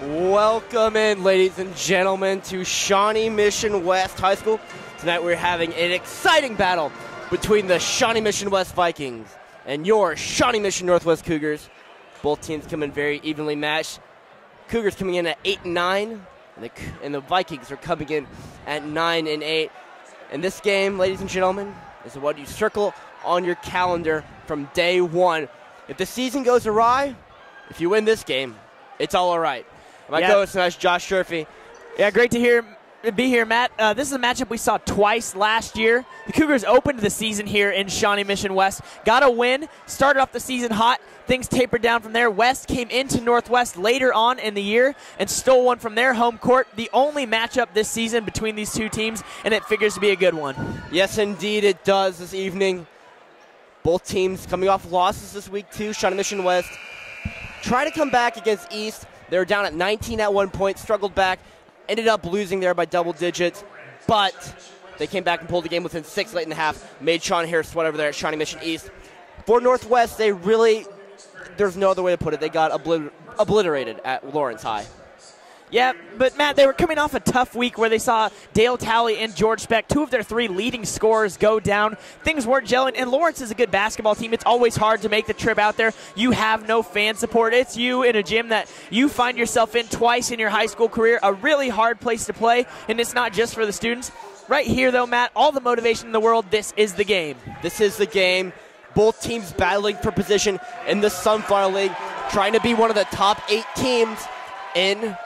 Welcome in, ladies and gentlemen, to Shawnee Mission West High School. Tonight we're having an exciting battle between the Shawnee Mission West Vikings and your Shawnee Mission Northwest Cougars. Both teams come in very evenly matched. Cougars coming in at 8-9, and the Vikings are coming in at 9-8. And this game, ladies and gentlemen, is what you circle on your calendar from day one. If the season goes awry, if you win this game, it's all right. My co-host tonight is Josh Sherfy. Yeah, great to be here, Matt. This is a matchup we saw twice last year. The Cougars opened the season here in Shawnee Mission West. Got a win, started off the season hot. Things tapered down from there. West came into Northwest later on in the year and stole one from their home court. The only matchup this season between these two teams, and it figures to be a good one. Yes, indeed it does this evening. Both teams coming off losses this week too. Shawnee Mission West trying to come back against East. They were down at 19 at one point, struggled back, ended up losing there by double digits, but they came back and pulled the game within 6 late in the half, made Sean Harris sweat over there at Shawnee Mission East. For Northwest, they really, there's no other way to put it, they got obliterated at Lawrence High. Yeah, but Matt, they were coming off a tough week where they saw Dale Talley and George Speck, two of their 3 leading scorers, go down. Things weren't gelling, and Lawrence is a good basketball team. It's always hard to make the trip out there. You have no fan support. It's you in a gym that you find yourself in twice in your high school career, a really hard place to play, and it's not just for the students. Right here, though, Matt, all the motivation in the world, this is the game. This is the game. Both teams battling for position in the Sunflower League, trying to be one of the top 8 teams in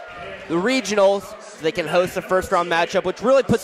the regionals, so they can host the first round matchup, which really gives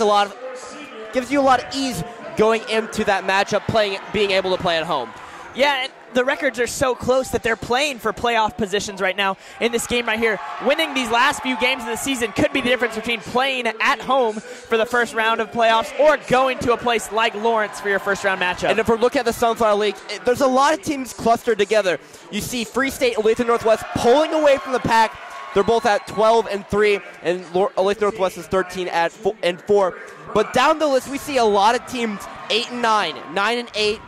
you a lot of ease going into that matchup, being able to play at home. Yeah, and the records are so close that they're playing for playoff positions right now in this game right here. Winning these last few games of the season could be the difference between playing at home for the first round of playoffs or going to a place like Lawrence for your first round matchup. And if we're looking at the Sunflower League, there's a lot of teams clustered together. You see Free State, Olathe Northwest pulling away from the pack. They're both at 12-3, and Olathe Northwest is 13-4. But down the list, we see a lot of teams 8-9, 9-8,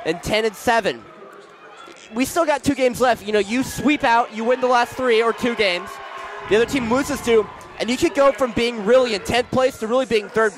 and 10-7. We still got 2 games left. You know, you sweep out, you win the last 3 or 2 games. The other team loses 2, and you could go from being really in 10th place to really being third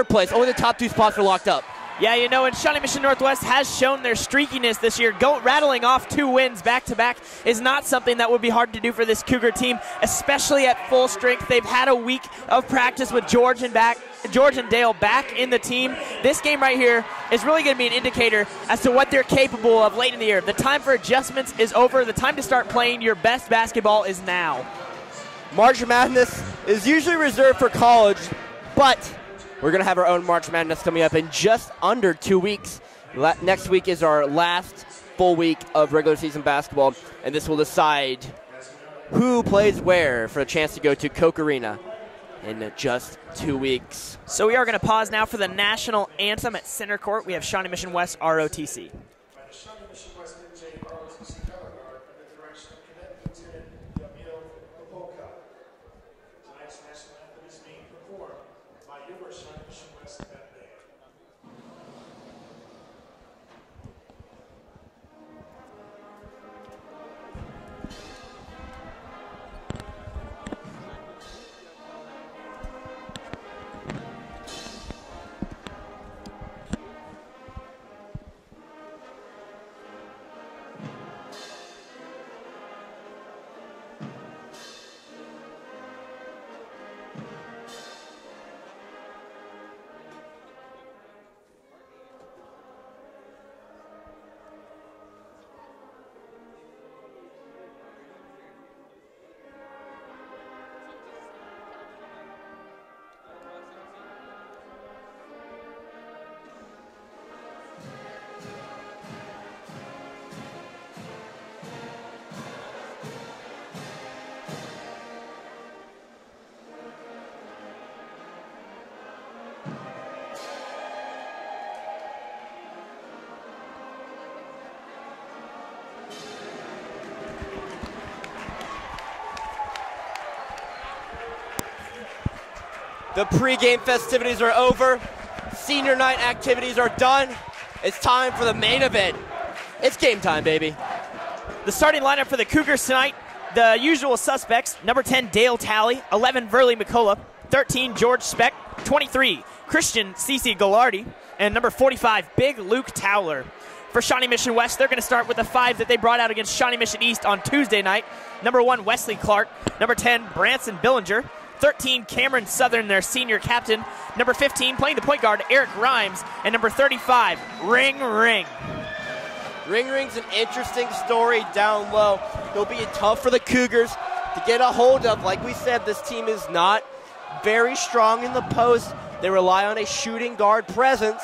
place. Only the top 2 spots are locked up. Yeah, you know, and Shawnee Mission Northwest has shown their streakiness this year. Rattling off 2 wins back-to-back is not something that would be hard to do for this Cougar team, especially at full strength. They've had a week of practice with George and Dale back in the team. This game right here is really going to be an indicator as to what they're capable of late in the year. The time for adjustments is over. The time to start playing your best basketball is now. March Madness is usually reserved for college, but we're going to have our own March Madness coming up in just under 2 weeks. Next week is our last full week of regular season basketball, and this will decide who plays where for a chance to go to Coke Arena in just 2 weeks. So we are going to pause now for the national anthem at center court. We have Shawnee Mission West ROTC. The pregame festivities are over. Senior night activities are done. It's time for the main event. It's game time, baby. The starting lineup for the Cougars tonight: The usual suspects, number 10, Dale Talley, 11, Verley McCullough, 13, George Speck, 23, Christian C.C. Gallardi, and number 45, Big Luke Towler. For Shawnee Mission West, they're going to start with the 5 that they brought out against Shawnee Mission East on Tuesday night. Number 1, Wesley Clark. Number 10, Branson Billinger. 13, Cameron Southern, their senior captain. Number 15, playing the point guard, Eric Rhymes. And number 35, Ring Ring. Ring Ring's an interesting story down low. It'll be tough for the Cougars to get a hold of. Like we said, this team is not very strong in the post. They rely on a shooting guard presence.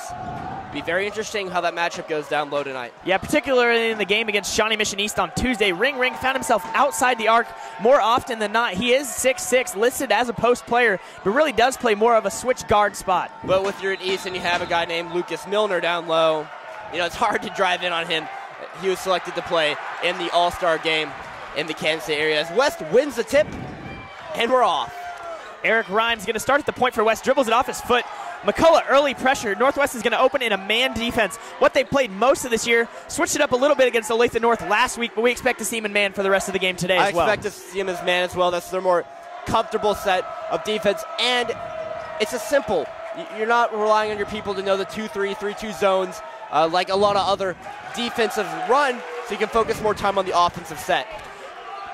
Be very interesting how that matchup goes down low tonight. Yeah, particularly in the game against Shawnee Mission East on Tuesday. Ring Ring found himself outside the arc more often than not. He is 6'6", listed as a post player, but really does play more of a switch guard spot. But with you're at East and you have a guy named Lucas Milner down low, you know, it's hard to drive in on him. He was selected to play in the All-Star game in the Kansas City area. As West wins the tip, and we're off. Eric Rhymes going to start at the point for West, dribbles it off his foot. McCullough, early pressure. Northwest is going to open in a man defense. What they played most of this year, switched it up a little bit against Olathe North last week, but we expect to see him in man for the rest of the game today as well. I expect to see him as man as well. That's their more comfortable set of defense, and it's a simple. You're not relying on your people to know the 2-3, 3-2 zones like a lot of other defensive run, so you can focus more time on the offensive set.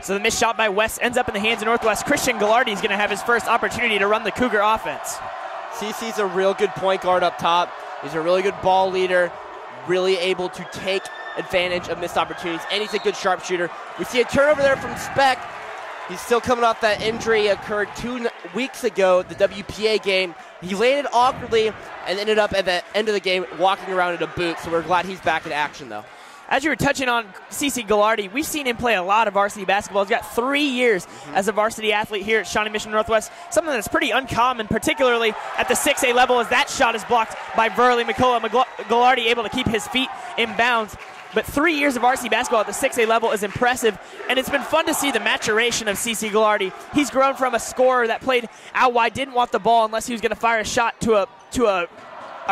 So the missed shot by West ends up in the hands of Northwest. Christian Gallardi is going to have his first opportunity to run the Cougar offense. CC's a real good point guard up top. He's a really good ball leader, really able to take advantage of missed opportunities, and he's a good sharpshooter. We see a turnover there from Speck. He's still coming off that injury occurred 2 weeks ago, the WPA game. He landed awkwardly and ended up at the end of the game walking around in a boot, so we're glad he's back in action, though. As you were touching on C.C. Gallardi, we've seen him play a lot of varsity basketball. He's got 3 years as a varsity athlete here at Shawnee Mission Northwest, something that's pretty uncommon, particularly at the 6A level, as that shot is blocked by Verley McCullough. Gallardi able to keep his feet in bounds. But 3 years of varsity basketball at the 6A level is impressive, and it's been fun to see the maturation of C.C. Gallardi. He's grown from a scorer that played out wide, didn't want the ball unless he was going to fire a shot, to a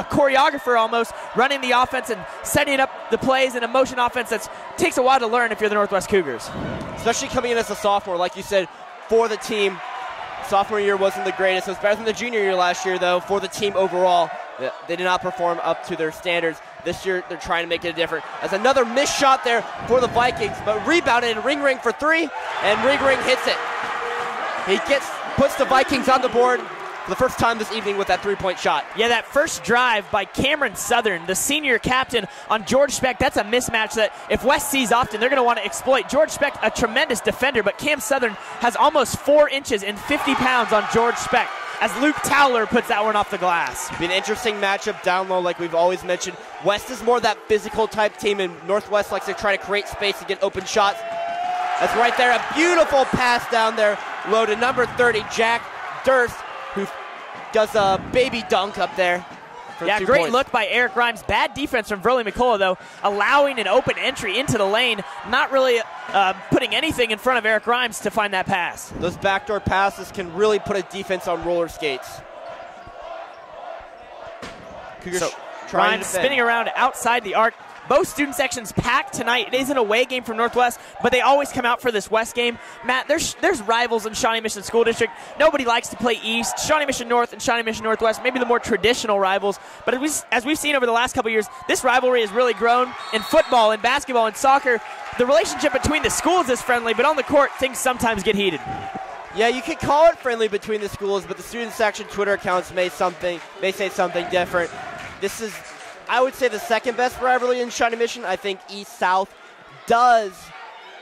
choreographer almost, running the offense and setting up the plays in a motion offense that takes a while to learn if you're the Northwest Cougars. Especially coming in as a sophomore, like you said, for the team. Sophomore year wasn't the greatest. It was better than the junior year last year, though, for the team overall. They did not perform up to their standards. This year, they're trying to make it different. As another missed shot there for the Vikings, but rebounded and Ring Ring for 3, and Ring Ring hits it. He puts the Vikings on the board for the first time this evening with that 3-point shot. Yeah, that first drive by Cameron Southern, the senior captain, on George Speck, that's a mismatch that if West sees often, they're going to want to exploit. George Speck, a tremendous defender, but Cam Southern has almost 4 inches and 50 pounds on George Speck, as Luke Towler puts that one off the glass. Be an interesting matchup down low, like we've always mentioned. West is more that physical type team, and Northwest likes to try to create space to get open shots. That's right there, a beautiful pass down there low to number 30, Jack Durst, who does a baby dunk up there. Yeah, great look by Eric Rhymes. Bad defense from Verley McCullough, though, allowing an open entry into the lane, not really putting anything in front of Eric Rhymes to find that pass. Those backdoor passes can really put a defense on roller skates. Cougars Rhymes spinning around outside the arc. Both student sections packed tonight. It is an away game from Northwest, but they always come out for this West game. Matt, there's rivals in Shawnee Mission School District. Nobody likes to play East. Shawnee Mission North and Shawnee Mission Northwest, maybe the more traditional rivals. But as we've seen over the last couple years, this rivalry has really grown in football, in basketball, in soccer. The relationship between the schools is friendly, but on the court, things sometimes get heated. Yeah, you could call it friendly between the schools, but the student section Twitter accounts may say something different. This is, I would say, the second best rivalry in Shawnee Mission. I think East-South does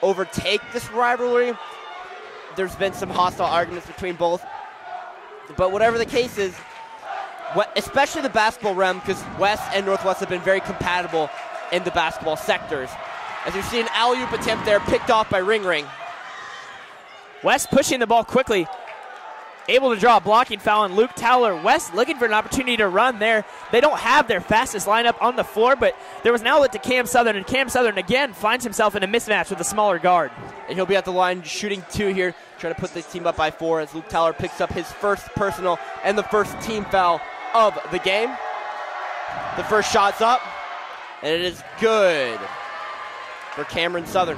overtake this rivalry. There's been some hostile arguments between both. But whatever the case is, especially the basketball realm, because West and Northwest have been very compatible in the basketball sectors. As you see an alley-oop attempt there, picked off by Ring Ring. West pushing the ball quickly. Able to draw a blocking foul on Luke Towler. West looking for an opportunity to run there. They don't have their fastest lineup on the floor, but there was an outlet to Cam Southern, and Cam Southern again finds himself in a mismatch with a smaller guard. And he'll be at the line shooting 2 here, trying to put the team up by 4 as Luke Towler picks up his first personal and the first team foul of the game. The first shot's up, and it is good for Cameron Southern.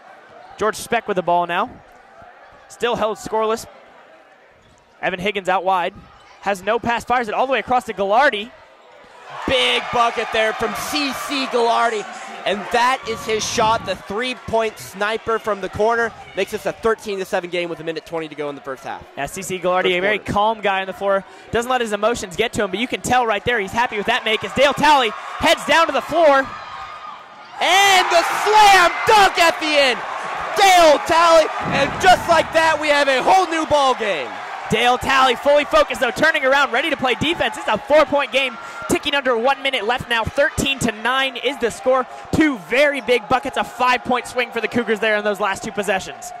George Speck with the ball now. Still held scoreless. Evan Higgins out wide. Has no pass, fires it all the way across to Gallardi. Big bucket there from C.C. Gallardi. And that is his shot, the three-point sniper from the corner. Makes this a 13-7 game with 1:20 to go in the first half. Yeah, C.C. Gallardi, a very calm guy on the floor. Doesn't let his emotions get to him, but you can tell right there he's happy with that make as Dale Talley heads down to the floor. And the slam dunk at the end. Dale Talley, and just like that, we have a whole new ball game. Dale Talley fully focused, though, turning around, ready to play defense. It's a 4-point game, ticking under 1 minute left now. 13-9 is the score. Two very big buckets, a 5-point swing for the Cougars there in those last two possessions.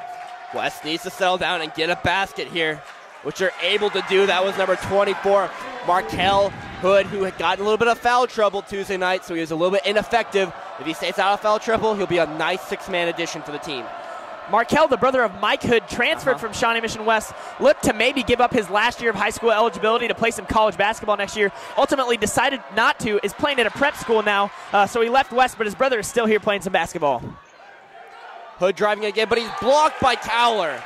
West needs to settle down and get a basket here, which they're able to do. That was number 24, Markel Hood, who had gotten a little bit of foul trouble Tuesday night, so he was a little bit ineffective. If he stays out of foul trouble, he'll be a nice six-man addition for the team. Markel, the brother of Mike Hood, transferred from Shawnee Mission West, looked to maybe give up his last year of high school eligibility to play some college basketball next year. Ultimately decided not to, is playing at a prep school now, so he left West, but his brother is still here playing some basketball. Hood driving again, but he's blocked by Towler.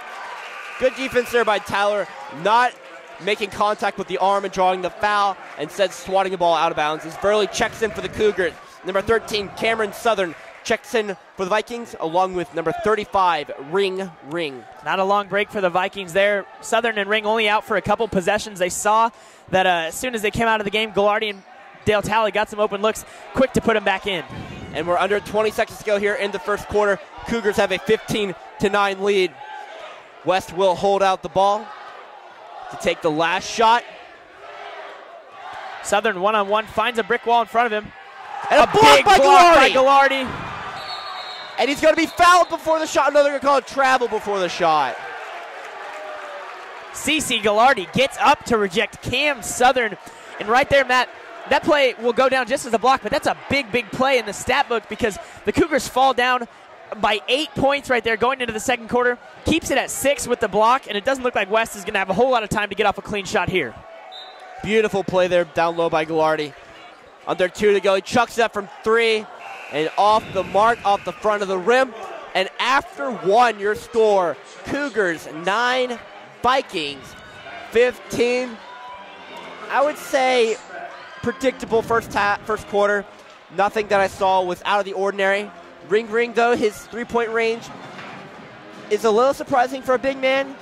Good defense there by Towler, not making contact with the arm and drawing the foul, instead swatting the ball out of bounds as Burley checks in for the Cougars. Number 13, Cameron Southern, checks in for the Vikings, along with number 35, Ring. Not a long break for the Vikings there. Southern and Ring only out for a couple possessions. They saw that as soon as they came out of the game, Gallardi and Dale Talley got some open looks, quick to put them back in. And we're under 20 seconds to go here in the first quarter. Cougars have a 15-9 lead. West will hold out the ball to take the last shot. Southern one-on-one, finds a brick wall in front of him. And a big block by Gallardi. And he's going to be fouled before the shot. No, they're going to call it travel before the shot. C.C. Gallardi gets up to reject Cam Southern. And right there, Matt, that play will go down just as a block, but that's a big, big play in the stat book because the Cougars fall down by 8 points right there going into the second quarter. Keeps it at 6 with the block, and it doesn't look like West is going to have a whole lot of time to get off a clean shot here. Beautiful play there down low by Gallardi. Under 2 to go. He chucks it up from 3. And off the mark, off the front of the rim. And after one, your score, Cougars 9, Vikings 15. I would say predictable first quarter. Nothing that I saw was out of the ordinary. Ring, though, his three-point range is a little surprising for a big man.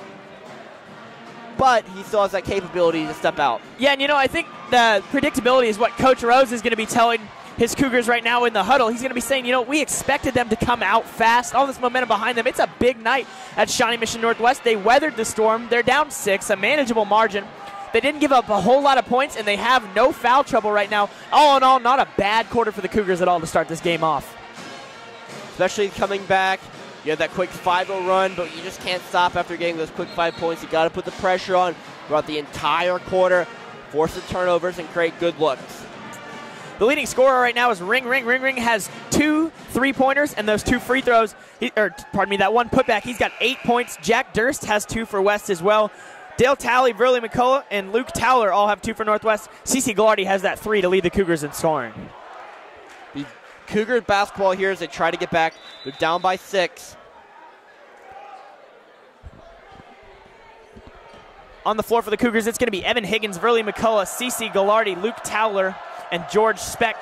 But he still has that capability to step out. Yeah, and I think the predictability is what Coach Rose is going to be telling his Cougars right now in the huddle. He's going to be saying, we expected them to come out fast. All this momentum behind them. It's a big night at Shawnee Mission Northwest. They weathered the storm. They're down 6, a manageable margin. They didn't give up a whole lot of points, and they have no foul trouble right now. All in all, not a bad quarter for the Cougars at all to start this game off. Especially coming back. You had that quick 5-0 run, but you just can't stop after getting those quick 5 points. You got to put the pressure on throughout the entire quarter, force the turnovers, and create good looks. The leading scorer right now is Ring. Ring has 2 3-pointers and those 2 free throws. That one putback. He's got 8 points. Jack Durst has 2 for West as well. Dale Talley, Burley McCullough, and Luke Towler all have 2 for Northwest. C.C. Gallardi has that 3 to lead the Cougars in scoring. The Cougar basketball here as they try to get back. They're down by 6. On the floor for the Cougars, it's going to be Evan Higgins, Burley McCullough, C.C. Gallardi, Luke Towler, and George Speck.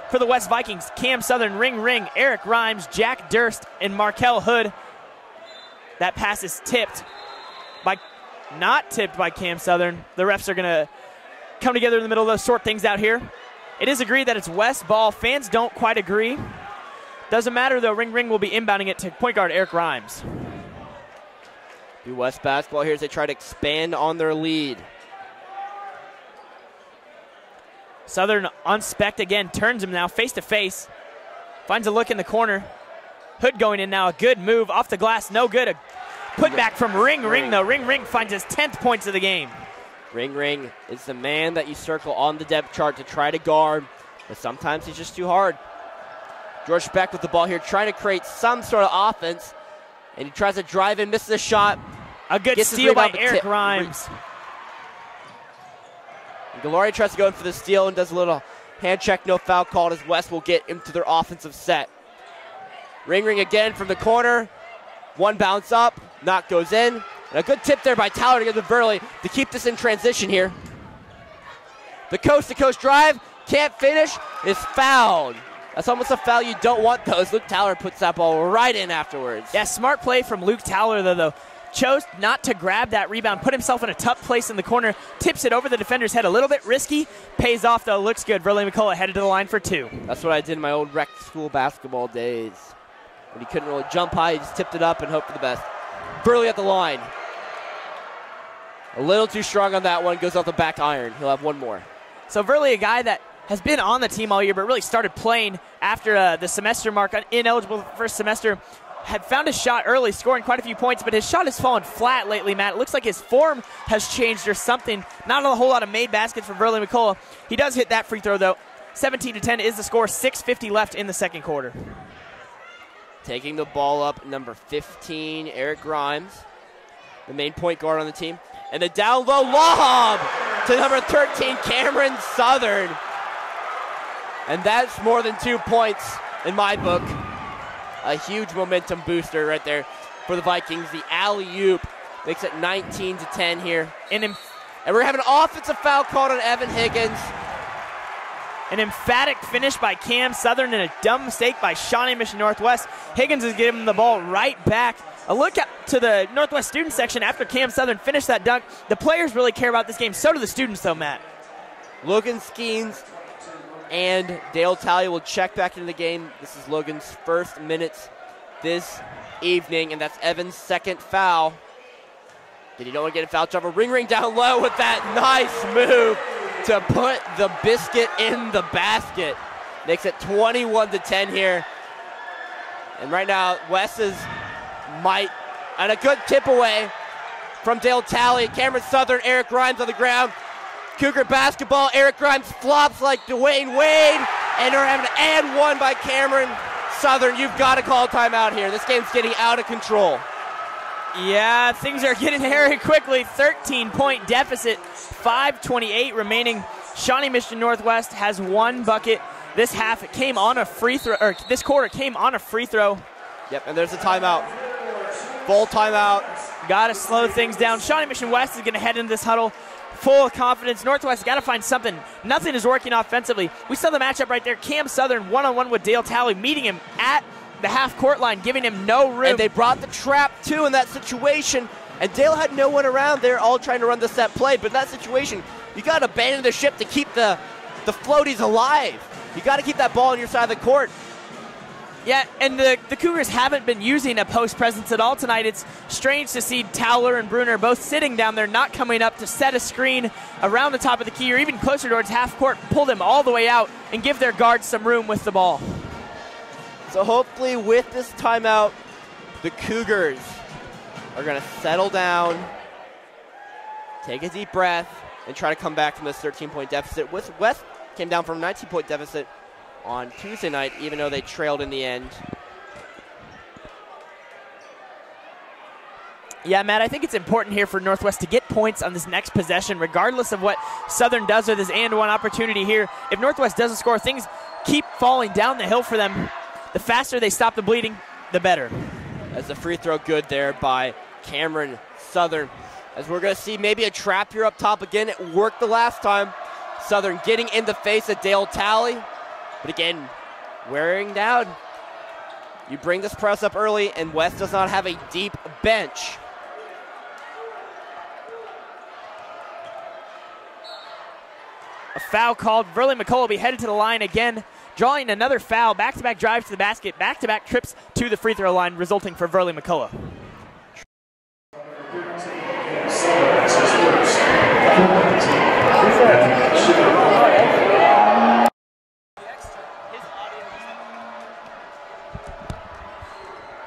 For the West Vikings, Cam Southern, Ring, Eric Rhymes, Jack Durst, and Markel Hood. That pass is not tipped by Cam Southern. The refs are going to come together in the middle of those, sort things out here. It is agreed that it's West ball. Fans don't quite agree. Doesn't matter, though. Ring will be inbounding it to point guard Eric Rhymes. The West basketball here as they try to expand on their lead. Southern on Speck again, turns him now face to face. Finds a look in the corner. Hood going in now, a good move off the glass, no good. A putback from Ring though. Ring finds his 10th points of the game. Ring is the man that you circle on the depth chart to try to guard, but sometimes he's just too hard. George Speck with the ball here, trying to create some sort of offense, and he tries to drive in, misses a shot. A good steal by Eric Rhymes. Gallardi tries to go in for the steal and does a little hand check, no foul called as West will get into their offensive set. Ring again from the corner. One bounce up, knock goes in. And a good tip there by Tyler to get to Burley to keep this in transition here. The coast-to-coast drive, can't finish, is fouled. That's almost a foul you don't want, though, as Luke Towler puts that ball right in afterwards. Yeah, smart play from Luke Towler, though. Chose not to grab that rebound, put himself in a tough place in the corner, tips it over the defender's head. A little bit risky, pays off, though. Looks good. Verlaine McCullough headed to the line for 2. That's what I did in my old rec school basketball days. When he couldn't really jump high, he just tipped it up and hoped for the best. Burley at the line. A little too strong on that one, goes off the back iron. He'll have one more. So Verley, a guy that has been on the team all year, but really started playing after the semester mark, ineligible first semester, had found his shot early, scoring quite a few points, but his shot has fallen flat lately, Matt. It looks like his form has changed or something. Not a whole lot of made baskets for Verlaine McCullough. He does hit that free throw, though. 17-10 is the score, 6:50 left in the second quarter. Taking the ball up, number 15, Eric Grimes, the main point guard on the team. And a down low lob to number 13, Cameron Southern. And that's more than 2 points in my book. A huge momentum booster right there for the Vikings. The alley-oop makes it 19-10 here. And we're having an offensive foul called on Evan Higgins. An emphatic finish by Cam Southern and a dumb mistake by Shawnee Mission Northwest. Higgins is giving the ball right back. A look out to the Northwest student section after Cam Southern finished that dunk. The players really care about this game. So do the students, though, Matt. Logan Skeens and Dale Talley will check back into the game. This is Logan's first minutes this evening, and that's Evan's second foul. Did he not want to get a foul trouble? Ring down low with that nice move to put the biscuit in the basket. Makes it 21-10 here. And right now, Wes is and a good tip away from Dale Talley. Cameron Southern, Eric Grimes on the ground. Cougar basketball, Eric Grimes flops like Dwayne Wade, and they're having to add one by Cameron Southern. You've got to call a timeout here. This game's getting out of control. Yeah, things are getting very quickly. 13-point deficit, 5:28 remaining. Shawnee Mission Northwest has one bucket. This half it came on a free throw, or this quarter came on a free throw. Yep, and there's a timeout. Full timeout. Got to slow things down. Shawnee Mission West is going to head into this huddle full of confidence. Northwest got to find something. Nothing is working offensively. We saw the matchup right there. Cam Southern one-on-one with Dale Talley, meeting him at the half-court line, giving him no room. And they brought the trap, too, in that situation. And Dale had no one around there, all trying to run the set play. But in that situation, you got to abandon the ship to keep the floaties alive. You got to keep that ball on your side of the court. Yeah, and the Cougars haven't been using a post presence at all tonight. It's strange to see Towler and Bruner both sitting down there, not coming up to set a screen around the top of the key or even closer towards half court, pull them all the way out and give their guards some room with the ball. So hopefully with this timeout, the Cougars are going to settle down, take a deep breath, and try to come back from this 13-point deficit. West came down from a 19-point deficit on Tuesday night, even though they trailed in the end. Yeah, Matt, I think it's important here for Northwest to get points on this next possession, regardless of what Southern does with this and-one opportunity here. If Northwest doesn't score, things keep falling down the hill for them. The faster they stop the bleeding, the better. As the free throw good there by Cameron Southern. As we're going to see maybe a trap here up top again. It worked the last time. Southern getting in the face of Dale Talley. But again, wearing down. You bring this press up early, and West does not have a deep bench. A foul called. Verlaine McCullough will be headed to the line again, drawing another foul. Back-to-back drives to the basket, back-to-back trips to the free throw line, resulting for Verlaine McCullough.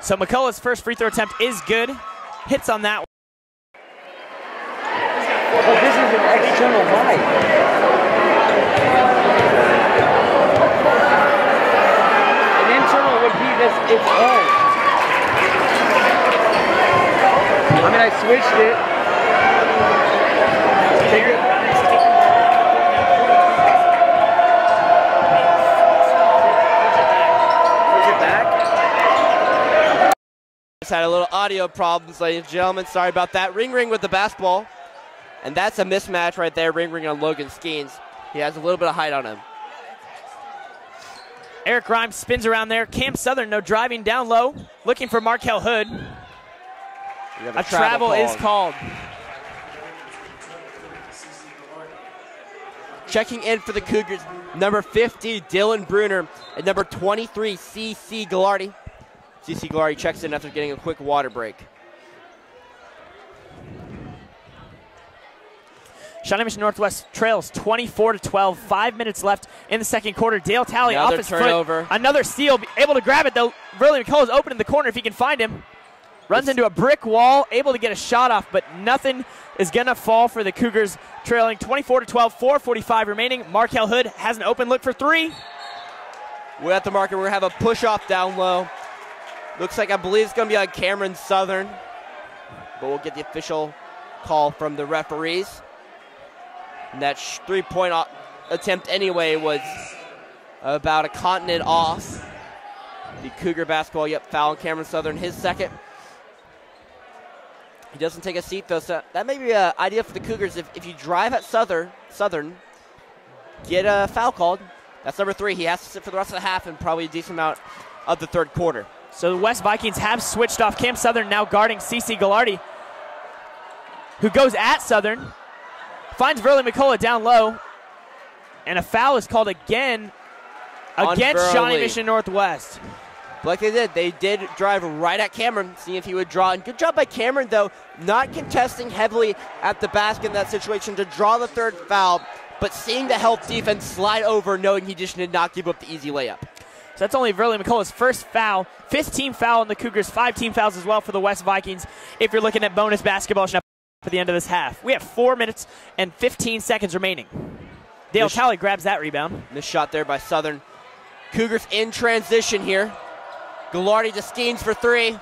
So McCullough's first free throw attempt is good. Hits on that one. Well, this is an external mic. An internal would be its own. I mean, I switched it. Take it. just had a little audio problems, ladies and gentlemen. Sorry about that. Ring Ring with the basketball. And that's a mismatch right there. Ring Ring on Logan Skeens. He has a little bit of height on him. Eric Grimes spins around there. Cam Southern, no driving down low. Looking for Markel Hood. A travel is called. Checking in for the Cougars, number 50, Dylan Bruner, and number 23, C.C. Gallardi. C.C. Gallardi checks in after getting a quick water break. Shawnee Mission Northwest trails 24-12. 5 minutes left in the second quarter. Dale Talley off his turnover. Foot. Another steal. Able to grab it, though. Verley McCullough is open in the corner if he can find him. Runs into a brick wall. Able to get a shot off, but nothing is going to fall for the Cougars, trailing 24-12. 4:45 remaining. Markel Hood has an open look for three. We're at the marker. We're going to have a push-off down low. Looks like I believe it's going to be on Cameron Southern, but we'll get the official call from the referees. And that three-point attempt anyway was about a continent off. The Cougar basketball, foul on Cameron Southern, his second. He doesn't take a seat, though, so that may be an idea for the Cougars. If you drive at Southern, get a foul called. That's number 3. He has to sit for the rest of the half and probably a decent amount of the third quarter. So the West Vikings have switched off. Cam Southern now guarding C.C. Gallardi, who goes at Southern. Finds Verley McCullough down low. And a foul is called again against Shawnee Mission Northwest. Like they did drive right at Cameron, seeing if he would draw. And good job by Cameron, though, not contesting heavily at the basket in that situation to draw the third foul, but seeing the help defense slide over, knowing he just did not give up the easy layup. So that's only Verley McCullough's first foul. 5th team foul on the Cougars, 5 team fouls as well for the West Vikings. If you're looking at bonus basketball at the end of this half. We have 4 minutes and 15 seconds remaining. Dale Talley grabs that rebound. Missed shot there by Southern. Cougars in transition here. Gallardi to Skeens for 3.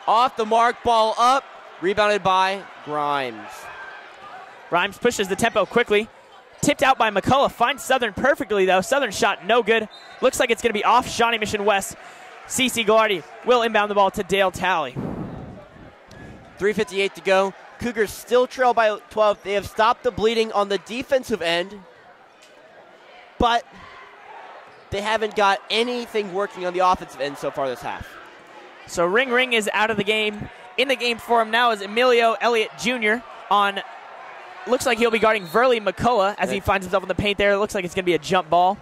Off the mark, ball up. Rebounded by Grimes. Grimes pushes the tempo quickly. Tipped out by McCullough. Finds Southern perfectly, though. Southern shot no good. Looks like it's going to be off Shawnee Mission West. C.C. Gallardi will inbound the ball to Dale Talley. 3:58 to go. Cougars still trail by 12. They have stopped the bleeding on the defensive end, but they haven't got anything working on the offensive end so far this half. So Ring Ring is out of the game. In the game for him now is Emilio Elliott Jr. on, looks like he'll be guarding Verley McCullough as he finds himself in the paint there. It looks like it's going to be a jump ball.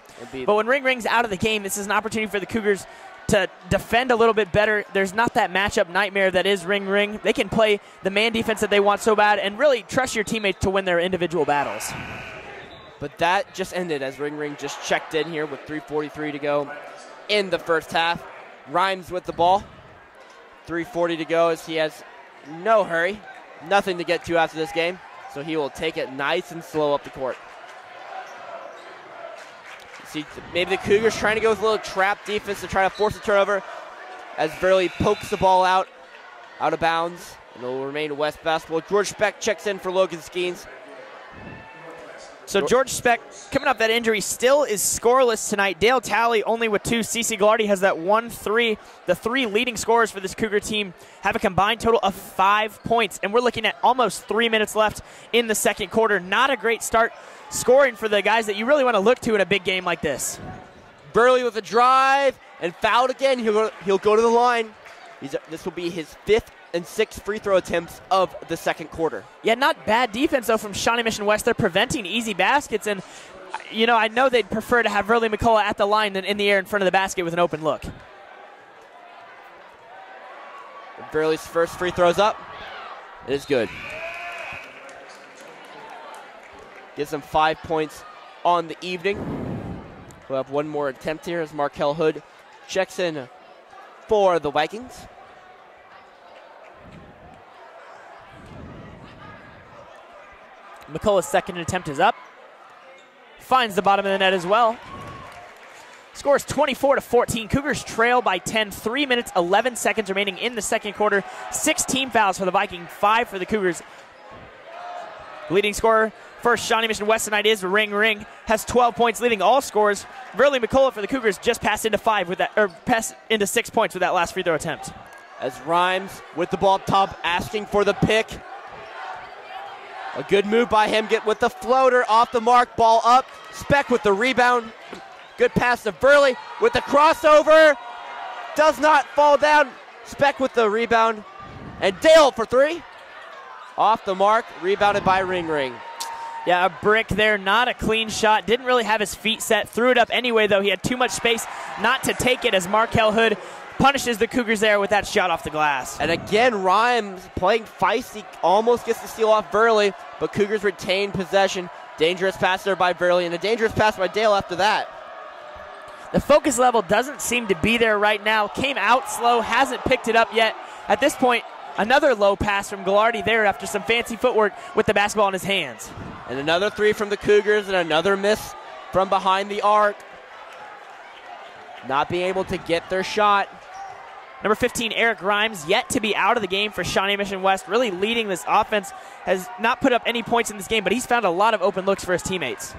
But when Ring Ring's out of the game, this is an opportunity for the Cougars to defend a little bit better. There's not that matchup nightmare that is Ring Ring. They can play the man defense that they want so bad and really trust your teammates to win their individual battles. But that just ended as Ring Ring just checked in here with 3:43 to go in the first half. Rhymes with the ball. 3:40 to go as he has no hurry. Nothing to get to after this game. So he will take it nice and slow up the court. See, maybe the Cougars trying to go with a little trap defense to try to force a turnover as Verley pokes the ball out of bounds. And it will remain West basketball. George Speck checks in for Logan Skeens. So George Speck, coming off that injury, still is scoreless tonight. Dale Talley only with 2. C.C. Gallardi has that 1-3. The 3 leading scorers for this Cougar team have a combined total of 5 points. And we're looking at almost 3 minutes left in the second quarter. Not a great start scoring for the guys that you really want to look to in a big game like this. Burley with a drive and fouled again. He'll go to the line. This will be his 5th and 6th free throw attempts of the second quarter. Yeah, not bad defense, though, from Shawnee Mission West. They're preventing easy baskets, and, you know, I know they'd prefer to have Verley McCullough at the line than in the air in front of the basket with an open look. Burley's first free throw's up. It is good. Gives them 5 points on the evening. We'll have one more attempt here as Markel Hood checks in for the Vikings. McCullough's second attempt is up. Finds the bottom of the net as well. Scores 24-14. Cougars trail by 10. 3 minutes, 11 seconds remaining in the second quarter. 6 team fouls for the Vikings, 5 for the Cougars. Leading scorer for Shawnee Mission West tonight is Ring Ring. Has 12 points, leading all scores. Verley McCullough for the Cougars just passed into 6 points with that last free throw attempt. as Rhymes with the ball up top, asking for the pick. A good move by him, get with the floater, off the mark, ball up. Speck with the rebound. Good pass to Burley with the crossover. Does not fall down. Speck with the rebound. And Dale for three. Off the mark, rebounded by Ring. Yeah, a brick there, not a clean shot. Didn't really have his feet set. Threw it up anyway, though. He had too much space not to take it as Markel Hood punishes the Cougars there with that shot off the glass. And again, Rhymes playing feisty, almost gets the steal off Burley, but Cougars retain possession. Dangerous pass there by Burley, and a dangerous pass by Dale after that. The focus level doesn't seem to be there right now. Came out slow, hasn't picked it up yet. At this point, another low pass from Gallardi there after some fancy footwork with the basketball in his hands. And another three from the Cougars, and another miss from behind the arc. Not being able to get their shot. Number 15, Eric Rhymes, yet to be out of the game for Shawnee Mission West, really leading this offense. Has not put up any points in this game, but he's found a lot of open looks for his teammates.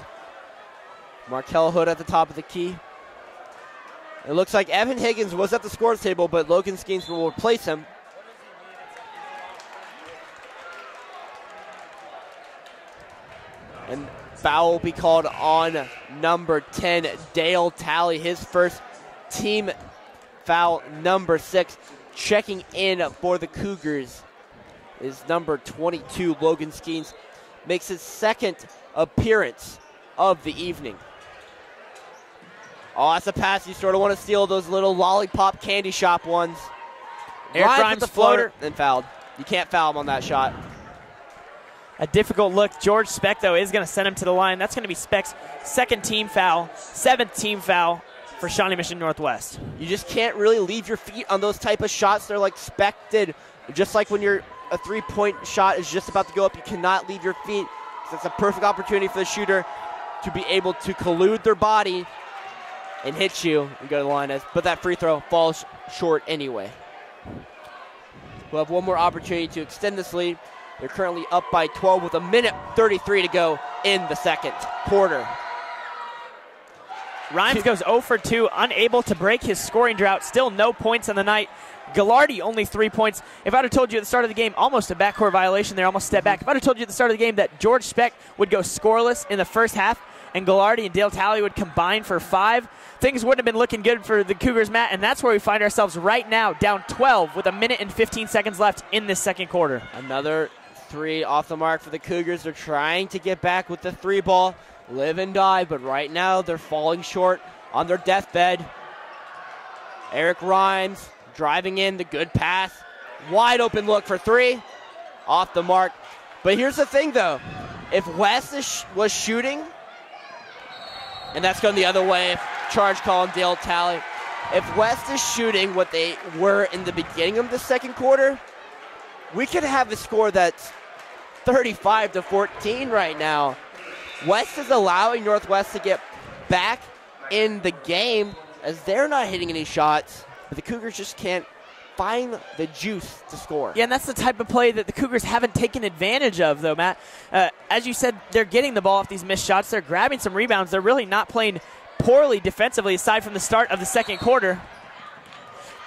Markel Hood at the top of the key. It looks like Evan Higgins was at the scores table, but Logan Skeens will replace him. And foul will be called on number 10, Dale Talley, his first team foul, number 6. Checking in for the Cougars is number 22, Logan Skeens. Makes his second appearance of the evening. Oh, that's a pass. You sort of want to steal those little lollipop candy shop ones. Eric Rhymes with the floater and fouled. You can't foul him on that shot. A difficult look. George Speck, though, is going to send him to the line. That's going to be Speck's second team foul, 7th team foul for Shawnee Mission Northwest. You just can't really leave your feet on those type of shots. They're like Speck did. Just like when a three-point shot is just about to go up, you cannot leave your feet. So it's a perfect opportunity for the shooter to be able to collude their body and hit you and go to the line. But that free throw falls short anyway. We'll have one more opportunity to extend this lead. They're currently up by 12 with 1:33 to go in the second quarter. Rhymes goes 0 for 2, unable to break his scoring drought. Still no points on the night. Gallardi only 3 points. If I'd have told you at the start of the game, almost a backcourt violation there, almost step back. If I'd have told you at the start of the game that George Speck would go scoreless in the first half and Gallardi and Dale Talley would combine for 5, things wouldn't have been looking good for the Cougars, Matt, and that's where we find ourselves right now, down 12 with 1:15 left in this second quarter. Another 3 off the mark for the Cougars. They're trying to get back with the 3 ball, live and die, but right now they're falling short on their deathbed. Eric Rhymes driving in, the good pass, wide open look for 3, off the mark. But here's the thing though, if West was shooting, and that's going the other way, charge call on Dale Talley. If West is shooting what they were in the beginning of the second quarter, we could have a score that's 35-14 right now. West is allowing Northwest to get back in the game as they're not hitting any shots, but the Cougars just can't find the juice to score. Yeah, and that's the type of play that the Cougars haven't taken advantage of, though, Matt. As you said, they're getting the ball off these missed shots. They're grabbing some rebounds. They're really not playing poorly defensively aside from the start of the second quarter.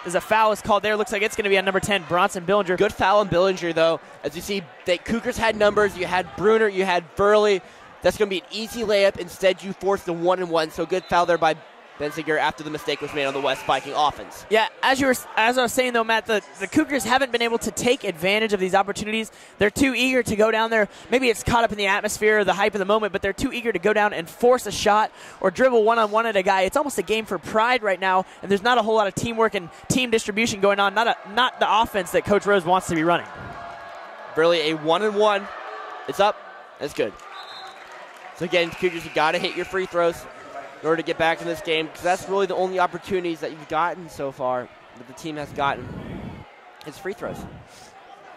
There's a foul is called there. Looks like it's going to be on number 10, Bronson Billinger. Good foul on Billinger, though. As you see, the Cougars had numbers. You had Bruner, you had Burley. That's going to be an easy layup. Instead, you forced the 1-and-1. So good foul there by Benziger after the mistake was made on the West Viking offense. Yeah, as I was saying, though, Matt, the Cougars haven't been able to take advantage of these opportunities. They're too eager to go down there. Maybe it's caught up in the atmosphere or the hype of the moment, but they're too eager to go down and force a shot or dribble one-on-one at a guy. It's almost a game for pride right now, and there's not a whole lot of teamwork and team distribution going on, not the offense that Coach Rose wants to be running. Really, a 1-and-1. It's up. That's good. So, again, Cougars, you got to hit your free throws in order to get back in this game, because that's really the only opportunities that you've gotten so far that the team has gotten is free throws.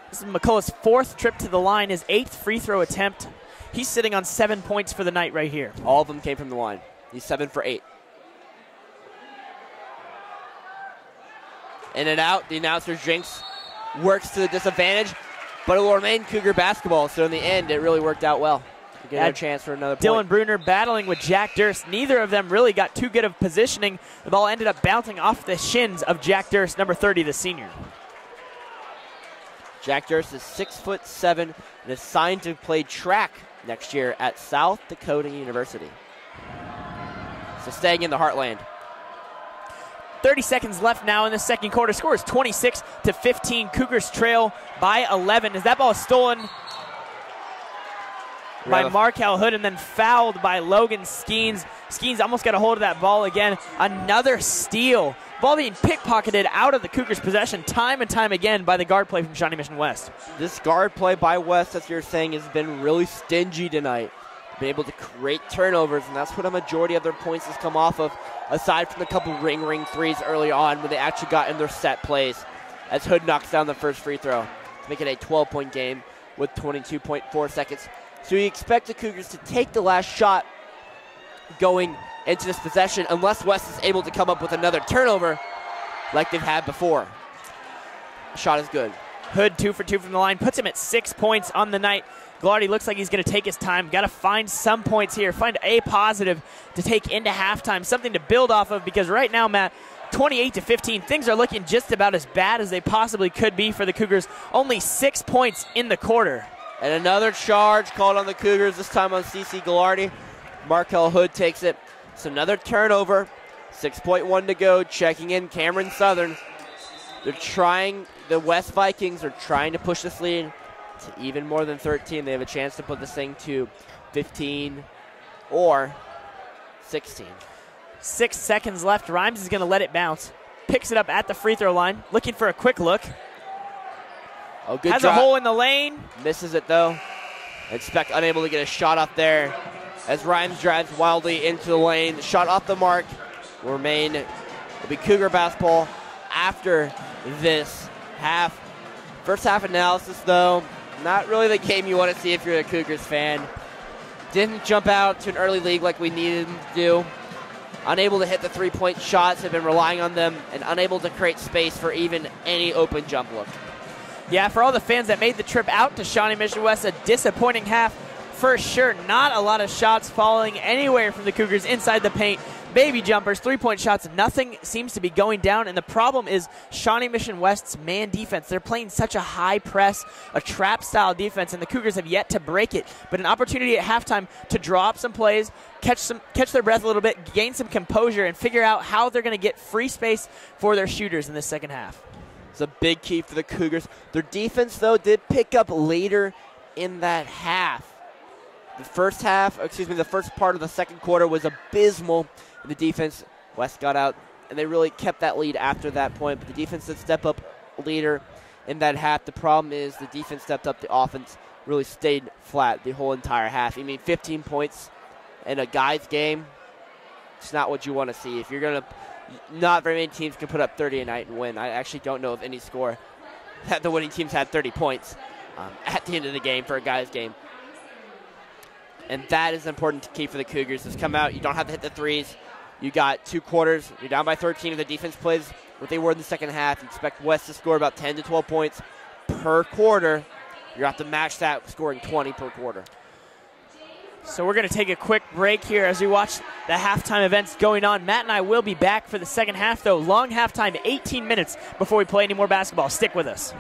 This is McCullough's 4th trip to the line, his 8th free throw attempt. He's sitting on 7 points for the night right here. All of them came from the line. He's 7 for 8. In and out, the announcer Jinx works to the disadvantage, but it will remain Cougar basketball, so in the end, it really worked out well. Get a chance for another point. Dylan Bruner battling with Jack Durst. Neither of them really got too good of positioning. The ball ended up bouncing off the shins of Jack Durst, number 30, the senior. Jack Durst is 6'7" and is signed to play track next year at South Dakota University. So staying in the heartland. 30 seconds left now in the second quarter. Score is 26-15. Cougars trail by 11 as that ball is stolen by Markel Hood and then fouled by Logan Skeens. Skeens almost got a hold of that ball again. Another steal. Ball being pickpocketed out of the Cougars' possession time and time again by the guard play from Shawnee Mission West. This guard play by West, as you're saying, has been really stingy tonight. Been able to create turnovers, and that's what a majority of their points has come off of, aside from the couple ring threes early on when they actually got in their set plays, as Hood knocks down the first free throw to make it a 12-point game with 22.4 seconds. So you expect the Cougars to take the last shot going into this possession unless West is able to come up with another turnover like they've had before. Shot is good. Hood 2 for 2 from the line, puts him at 6 points on the night. Glardy looks like he's going to take his time. Got to find some points here, find a positive to take into halftime, something to build off of, because right now, Matt, 28-15, things are looking just about as bad as they possibly could be for the Cougars. Only 6 points in the quarter. And another charge called on the Cougars, this time on C.C. Glardy. Markel Hood takes it. It's another turnover. 6.1 to go. Checking in Cameron Southern. The West Vikings are trying to push this lead to even more than 13. They have a chance to put this thing to 15 or 16. 6 seconds left. Rhymes is going to let it bounce. Picks it up at the free throw line. Looking for a quick look. Oh, good Has drop. a hole in the lane. Misses it though. And Speck unable to get a shot off there as Rhymes drives wildly into the lane. The shot off the mark will remain. It'll be Cougar basketball after this half. First half analysis though, not really the game you want to see if you're a Cougars fan. Didn't jump out to an early lead like we needed them to do. Unable to hit the three-point shots, have been relying on them, and unable to create space for even any open jump look. Yeah, for all the fans that made the trip out to Shawnee Mission West, a disappointing half for sure. Not a lot of shots falling anywhere from the Cougars inside the paint. Baby jumpers, three-point shots, nothing seems to be going down. And the problem is Shawnee Mission West's man defense. They're playing such a high press, a trap-style defense, and the Cougars have yet to break it. But an opportunity at halftime to draw up some plays, catch their breath a little bit, gain some composure, and figure out how they're going to get free space for their shooters in the second half. It's a big key for the Cougars. Their defense, though, did pick up later in that half. The first part of the second quarter was abysmal in the defense. West got out, and they really kept that lead after that point. But the defense did step up later in that half. The problem is the defense stepped up. The offense really stayed flat the whole entire half. 15 points in a guys' game, it's not what you want to see. If you're going to, not very many teams can put up 30 a night and win. I actually don't know of any score that the winning teams had 30 points at the end of the game for a guys' game. And that is important to keep for the Cougars. Just come out. You don't have to hit the threes. You got 2 quarters. You're down by 13 if the defense plays what they were in the second half. You expect West to score about 10 to 12 points per quarter. You have to match that, scoring 20 per quarter. So we're going to take a quick break here as we watch the halftime events going on. Matt and I will be back for the second half, though. Long halftime, 18 minutes before we play any more basketball. Stick with us.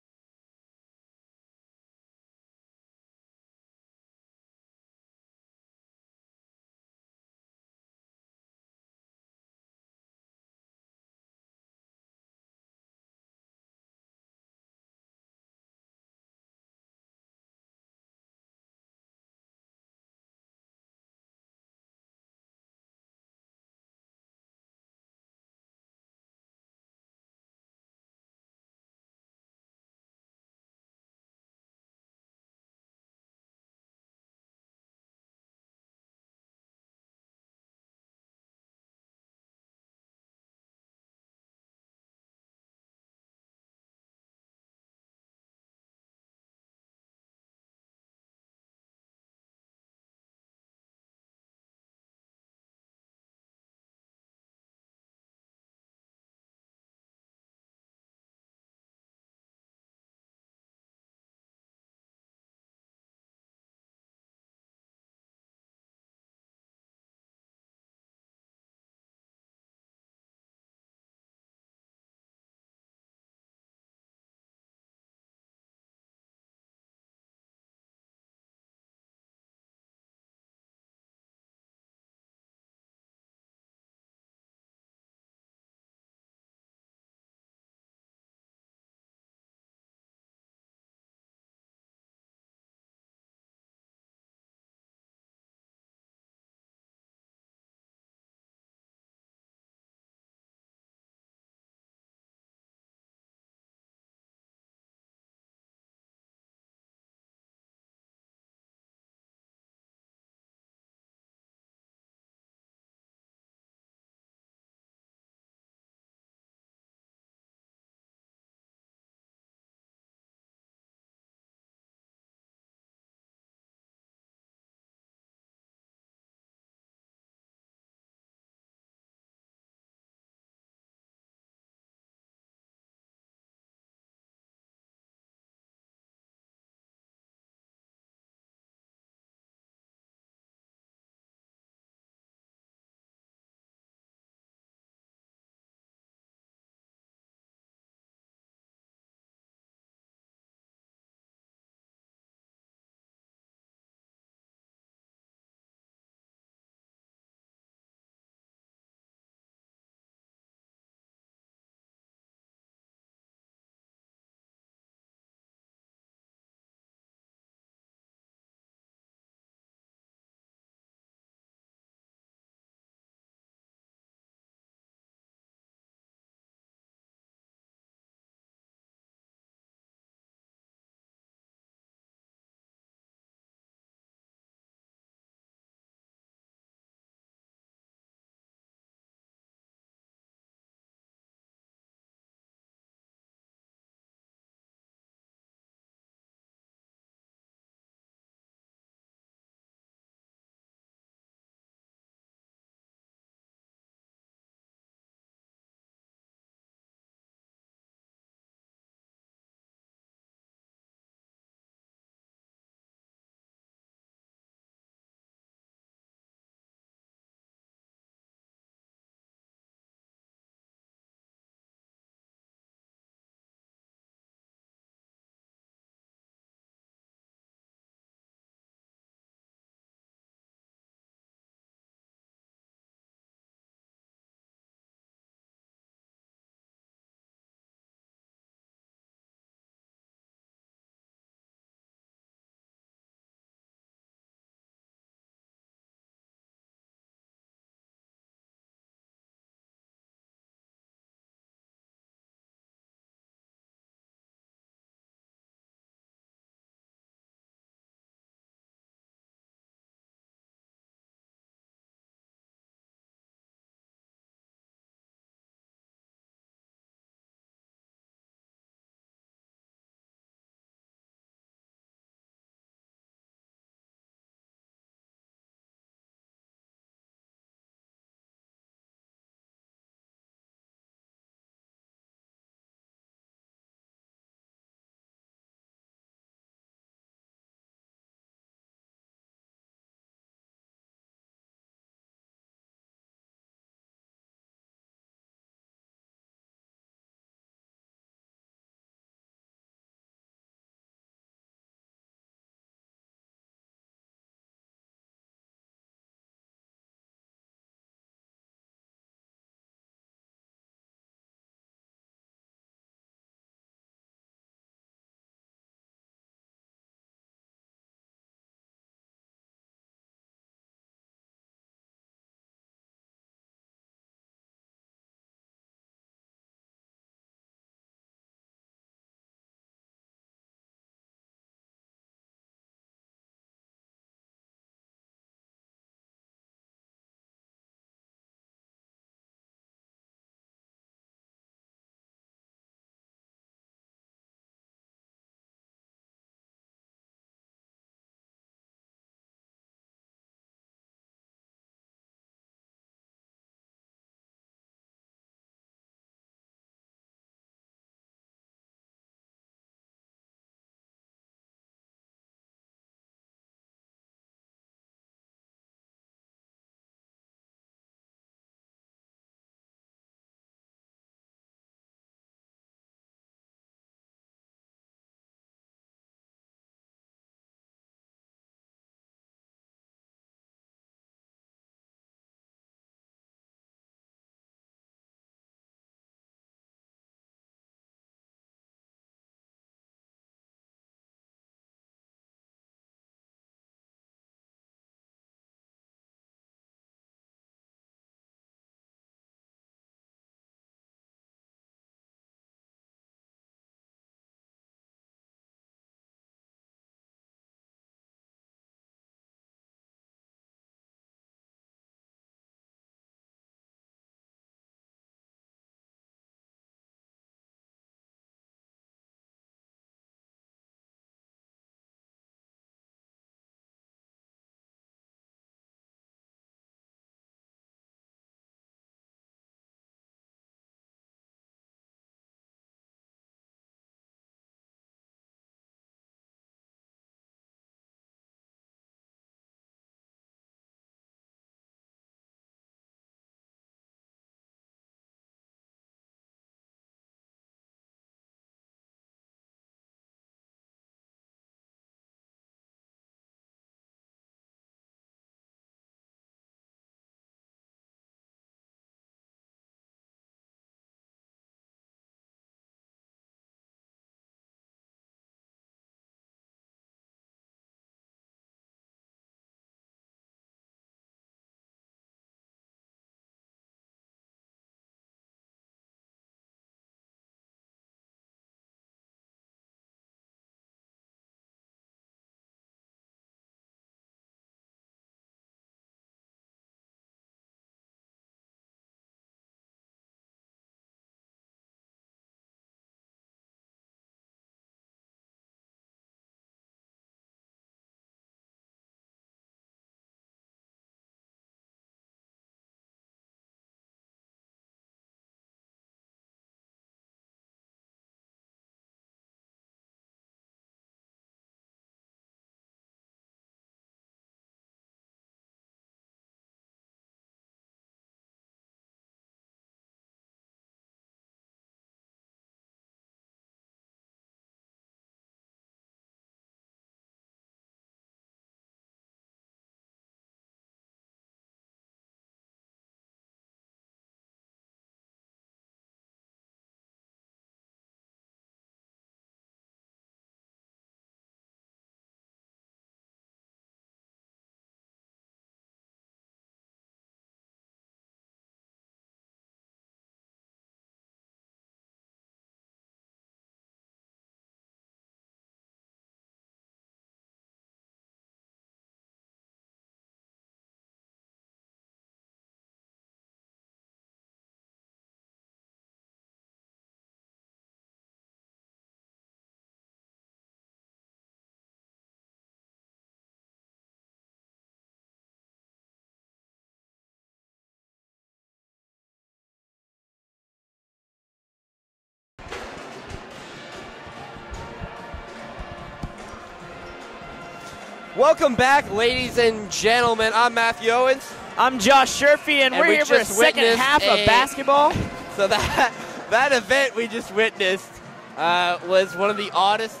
Welcome back, ladies and gentlemen. I'm Matthew Owens. I'm Josh Sherfy, and we're here for a second half of basketball. So that event we just witnessed was one of the oddest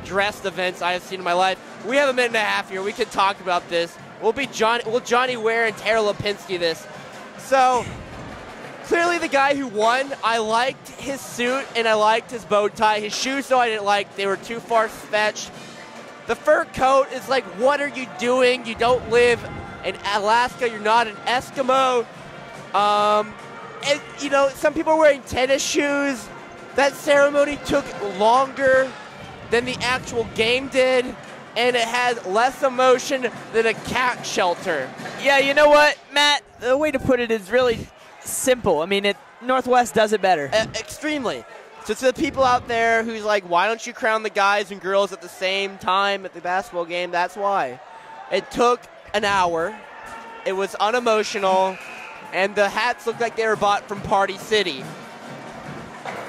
dressed events I have seen in my life. We have a minute and a half here. We can talk about this. We'll Johnny Ware and Tara Lipinski this. So clearly the guy who won, I liked his suit and I liked his bow tie. His shoes, though, I didn't like. They were too far-fetched. The fur coat is like, what are you doing? You don't live in Alaska. You're not an Eskimo. And, you know, some people are wearing tennis shoes. That ceremony took longer than the actual game did, and it had less emotion than a cat shelter. Yeah, you know what, Matt? The way to put it is really simple. I mean, Northwest does it better. Extremely. So to the people out there who's like, why don't you crown the guys and girls at the same time at the basketball game? That's why. It took an hour. It was unemotional, and the hats looked like they were bought from Party City.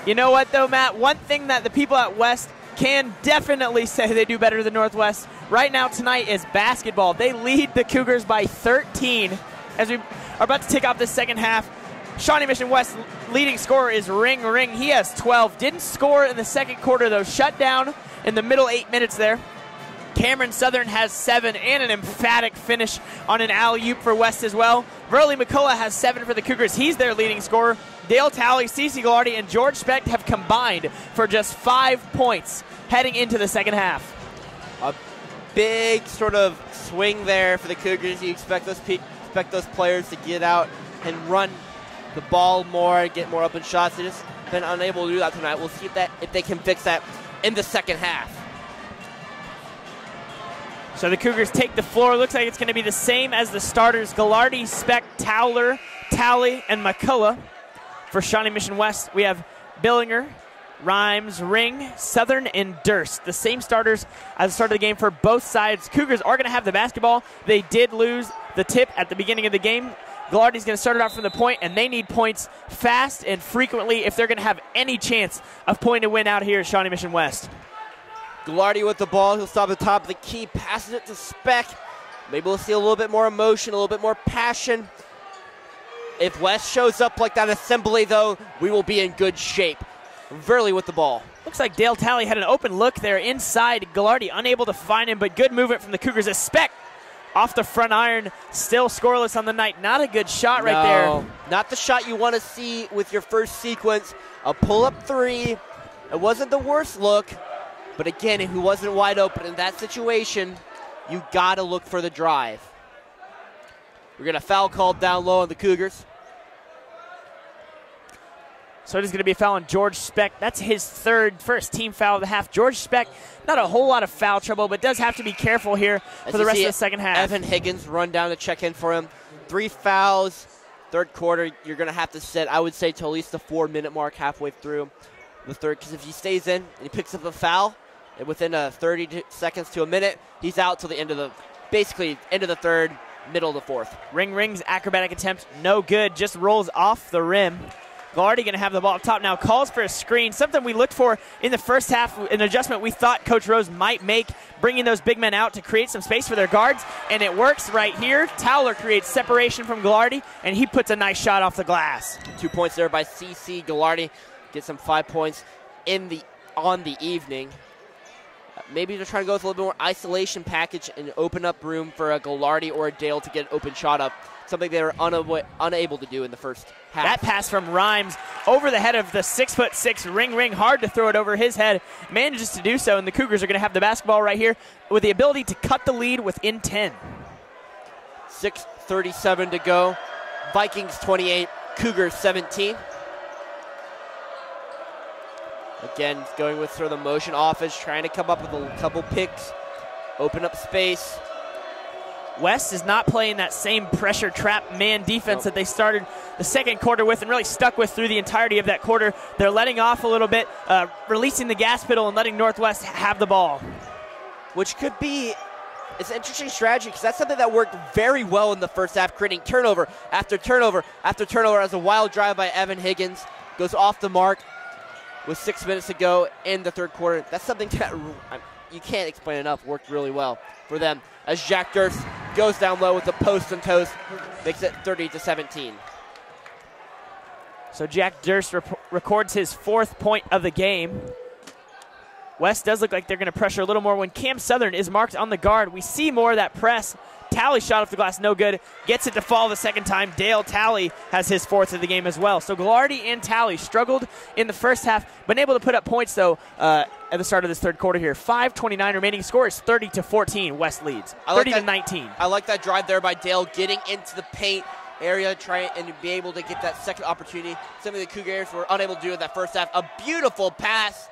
You know what, though, Matt? One thing that the people at West can definitely say they do better than Northwest right now tonight is basketball. They lead the Cougars by 13 as we are about to kick off the second half. Shawnee Mission West leading scorer is Ring Ring. He has 12. Didn't score in the second quarter, though. Shut down in the middle 8 minutes there. Cameron Southern has 7 and an emphatic finish on an alley-oop for West as well. Verley McCullough has 7 for the Cougars. He's their leading scorer. Dale Talley, Cece Gallardi, and George Specht have combined for just 5 points heading into the second half. A big sort of swing there for the Cougars. You expect those players to get out and run the ball more, get more open shots. They just been unable to do that tonight. We'll see if they can fix that in the second half. So the Cougars take the floor. Looks like it's going to be the same as the starters. Gallardi, Specht, Towler, Talley, and McCullough. For Shawnee Mission West, we have Billinger, Rhymes, Ring, Southern, and Durst. The same starters as the start of the game for both sides. Cougars are going to have the basketball. They did lose the tip at the beginning of the game. Gallardi's going to start it out from the point, and they need points fast and frequently if they're going to have any chance of pulling a win out here at Shawnee Mission West. Gallardi with the ball. He'll stop at the top of the key, passes it to Specht. Maybe we'll see a little bit more emotion, a little bit more passion. If West shows up like that assembly, though, we will be in good shape. Verley with the ball. Looks like Dale Talley had an open look there inside. Gallardi unable to find him, but good movement from the Cougars. A Specht off the front iron, still scoreless on the night. Not a good shot right there. Not the shot you want to see with your first sequence. A pull-up three. It wasn't the worst look, but again, if he wasn't wide open in that situation, you got to look for the drive. We're going to foul called down low on the Cougars. So it is going to be a foul on George Specht. That's his first team foul of the half. George Specht, not a whole lot of foul trouble, but does have to be careful here for the rest of the second half. Evan Higgins run down to check in for him. 3 fouls. Third quarter, you're going to have to sit, I would say, to at least the 4-minute mark halfway through the third, because if he stays in and he picks up a foul, and within 30 seconds to a minute, he's out till the end of the third, middle of the fourth. Ring's acrobatic attempt, no good, just rolls off the rim. Gallardi going to have the ball up top now, calls for a screen, something we looked for in the first half, an adjustment we thought Coach Rose might make, bringing those big men out to create some space for their guards, and it works right here. Towler creates separation from Gallardi, and he puts a nice shot off the glass. 2 points there by CC. Gallardi gets some 5 points on the evening. Maybe they're trying to go with a little bit more isolation package and open up room for a Gallardi or a Dale to get an open shot up, something they were unable to do in the first half. That pass from Rhymes over the head of the 6'6" Ring. Hard to throw it over his head. Manages to do so, and the Cougars are going to have the basketball right here with the ability to cut the lead within 10. 6:37 to go. Vikings 28, Cougars 17. Again, going with sort of the motion offense, trying to come up with a couple picks, open up space. West is not playing that same pressure trap man defense that they started the second quarter with and really stuck with through the entirety of that quarter. They're letting off a little bit, releasing the gas pedal and letting Northwest have the ball. Which could be, it's an interesting strategy because that's something that worked very well in the first half, creating turnover after turnover after turnover as a wild drive by Evan Higgins goes off the mark with 6 minutes to go in the third quarter. That's something that you can't explain enough, worked really well for them as Jack Durst goes down low with the post and toes, makes it 30-17. So Jack Durst records his 4th point of the game. West does look like they're going to pressure a little more when Cam Southern is marked on the guard. We see more of that press. Talley shot off the glass, no good. Gets it to fall the second time. Dale Talley has his 4th of the game as well. So Ghilardi and Talley struggled in the first half, been able to put up points, though, at the start of this third quarter here. 5:29 remaining. Score is 30-14. West leads. 30-19. I like that drive there by Dale, getting into the paint area, trying and be able to get that second opportunity. Some of the Cougars were unable to do in that first half. A beautiful pass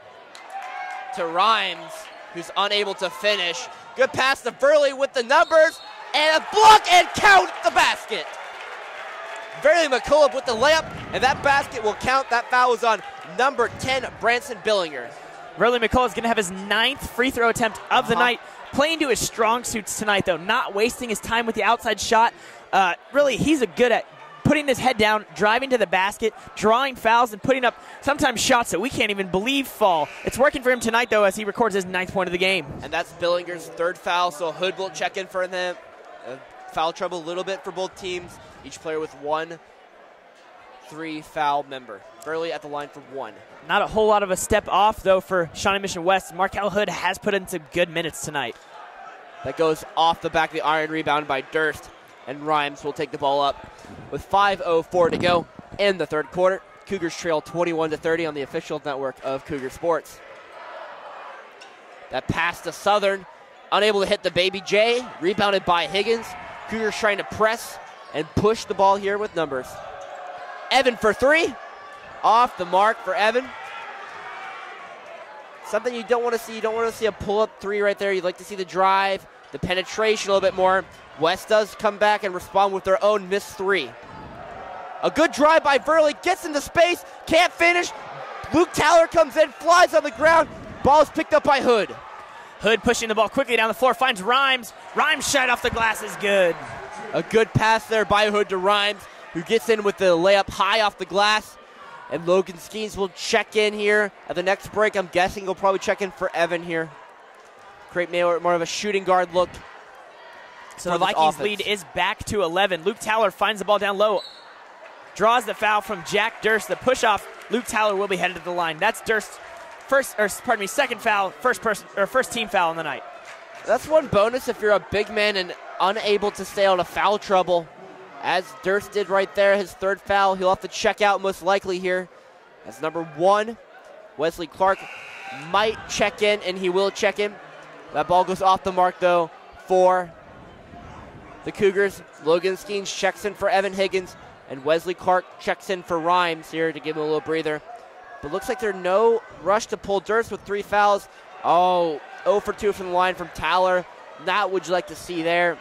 to Rhymes, who's unable to finish. Good pass to Verley with the numbers, and a block and count the basket. Verley McCullough with the layup, and that basket will count. That foul was on number 10, Branson Billinger. Verley McCullough is going to have his 9th free throw attempt of the night. Playing to his strong suits tonight, though, not wasting his time with the outside shot. Really, he's good at putting his head down, driving to the basket, drawing fouls, and putting up sometimes shots that we can't even believe fall. It's working for him tonight, though, as he records his 9th point of the game. And that's Billinger's 3rd foul, so Hood will check in for them. Foul trouble a little bit for both teams. Each player with 1 3-foul member. Burley at the line for 1. Not a whole lot of a step off, though, for Shawnee Mission West. Markel Hood has put in some good minutes tonight. That goes off the back of the iron, rebound by Durst. And Rhymes will take the ball up with 5:04 to go in the third quarter. Cougars trail 21-30 on the official network of Cougar Sports. That pass to Southern, unable to hit the Baby J, rebounded by Higgins. Cougars trying to press and push the ball here with numbers. Evan for 3, off the mark for Evan. Something you don't want to see. You don't want to see a pull-up 3 right there. You'd like to see the drive, the penetration a little bit more. West does come back and respond with their own missed 3. A good drive by Verley, gets into space, can't finish. Luke Taller comes in, flies on the ground. Ball is picked up by Hood. Hood pushing the ball quickly down the floor, finds Rhymes. Rhymes shot off the glass is good. A good pass there by Hood to Rhymes, who gets in with the layup high off the glass. And Logan Skeens will check in here at the next break. I'm guessing he'll probably check in for Evan here. Create more of a shooting guard look. So the Vikings lead is back to 11. Luke Taller finds the ball down low. Draws the foul from Jack Durst. The push-off, Luke Taller will be headed to the line. That's Durst's second foul, first team foul on the night. That's one bonus if you're a big man and unable to stay out of foul trouble. As Durst did right there, his 3rd foul. He'll have to check out most likely here. That's number 1. Wesley Clark might check in, and he will check in. That ball goes off the mark, though, for the Cougars. Logan Skeens checks in for Evan Higgins, and Wesley Clark checks in for Rhymes here to give him a little breather. But looks like there's no rush to pull Durst with 3 fouls. Oh, 0 for 2 from the line from Taller. Not what you like to see there.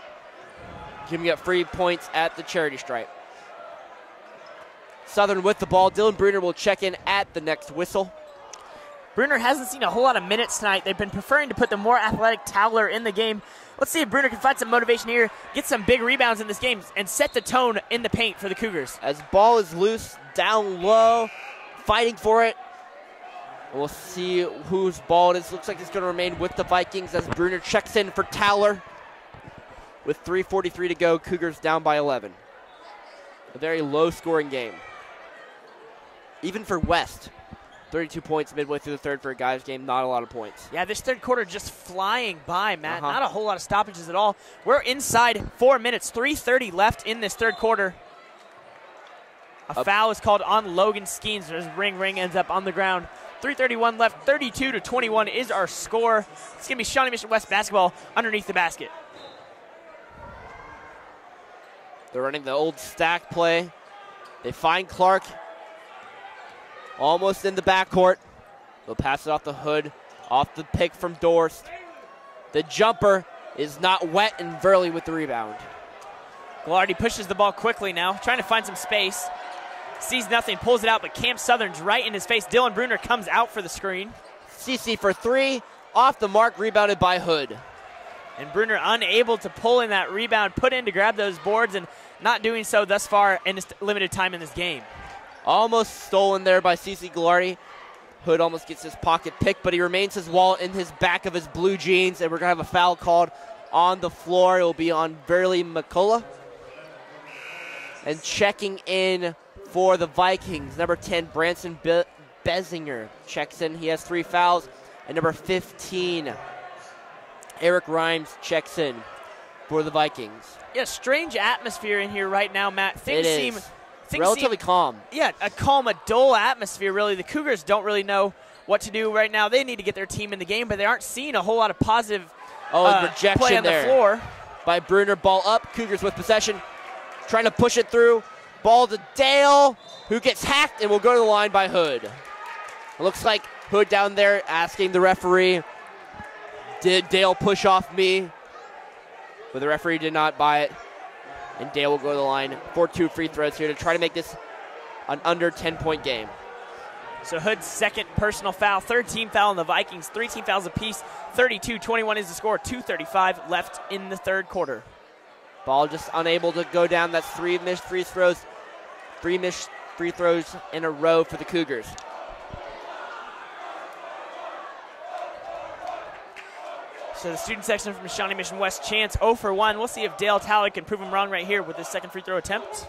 Giving up free points at the charity stripe. Southern with the ball. Dylan Bruner will check in at the next whistle. Bruner hasn't seen a whole lot of minutes tonight. They've been preferring to put the more athletic Towler in the game. Let's see if Bruner can find some motivation here, get some big rebounds in this game, and set the tone in the paint for the Cougars. As ball is loose, down low, fighting for it. We'll see whose ball it is. Looks like it's going to remain with the Vikings as Bruner checks in for Towler. With 3:43 to go, Cougars down by 11. A very low-scoring game. Even for West. 32 points midway through the third for a guys game, not a lot of points. Yeah, this third quarter just flying by, Matt. Not a whole lot of stoppages at all. We're inside 4 minutes, 3:30 left in this third quarter. A foul is called on Logan Skeens as ring ends up on the ground. 3:31 left, 32-21 is our score. It's going to be Shawnee Mission West basketball underneath the basket. They're running the old stack play. They find Clark. Almost in the backcourt. They'll pass it off the Hood, off the pick from Dorst. The jumper is not wet, and Verley with the rebound. Ghilardi pushes the ball quickly now, trying to find some space. Sees nothing, pulls it out, but Cam Southern's right in his face. Dylan Bruner comes out for the screen. CC for 3, off the mark, rebounded by Hood. And Bruner unable to pull in that rebound, put in to grab those boards, and not doing so thus far in this limited time in this game. Almost stolen there by CC Ghilardi. Hood almost gets his pocket picked, but he remains his wallet in his back of his blue jeans, and we're going to have a foul called on the floor. It will be on Verley McCullough. And checking in for the Vikings, number 10, Branson Bezinger checks in. He has 3 fouls. And number 15, Eric Rhymes checks in for the Vikings. Yeah, strange atmosphere in here right now, Matt. Things seem relatively calm. Yeah, a calm, a dull atmosphere, really. The Cougars don't really know what to do right now. They need to get their team in the game, but they aren't seeing a whole lot of positive rejection play on there the floor. By Bruner. Ball up. Cougars with possession. Trying to push it through. Ball to Dale, who gets hacked and will go to the line by Hood. It looks like Hood down there asking the referee, did Dale push off me? But the referee did not buy it. And Dale will go to the line for 2 free throws here to try to make this an under 10-point game. So Hood's second personal foul, third team foul on the Vikings, 3 team fouls apiece. 32-21 is the score, 2:35 left in the third quarter. Ball just unable to go down. That's 3 missed free throws. 3 missed free throws in a row for the Cougars. So the student section from Shawnee Mission West chance 0 for 1. We'll see if Dale Talley can prove him wrong right here with his second free throw attempt.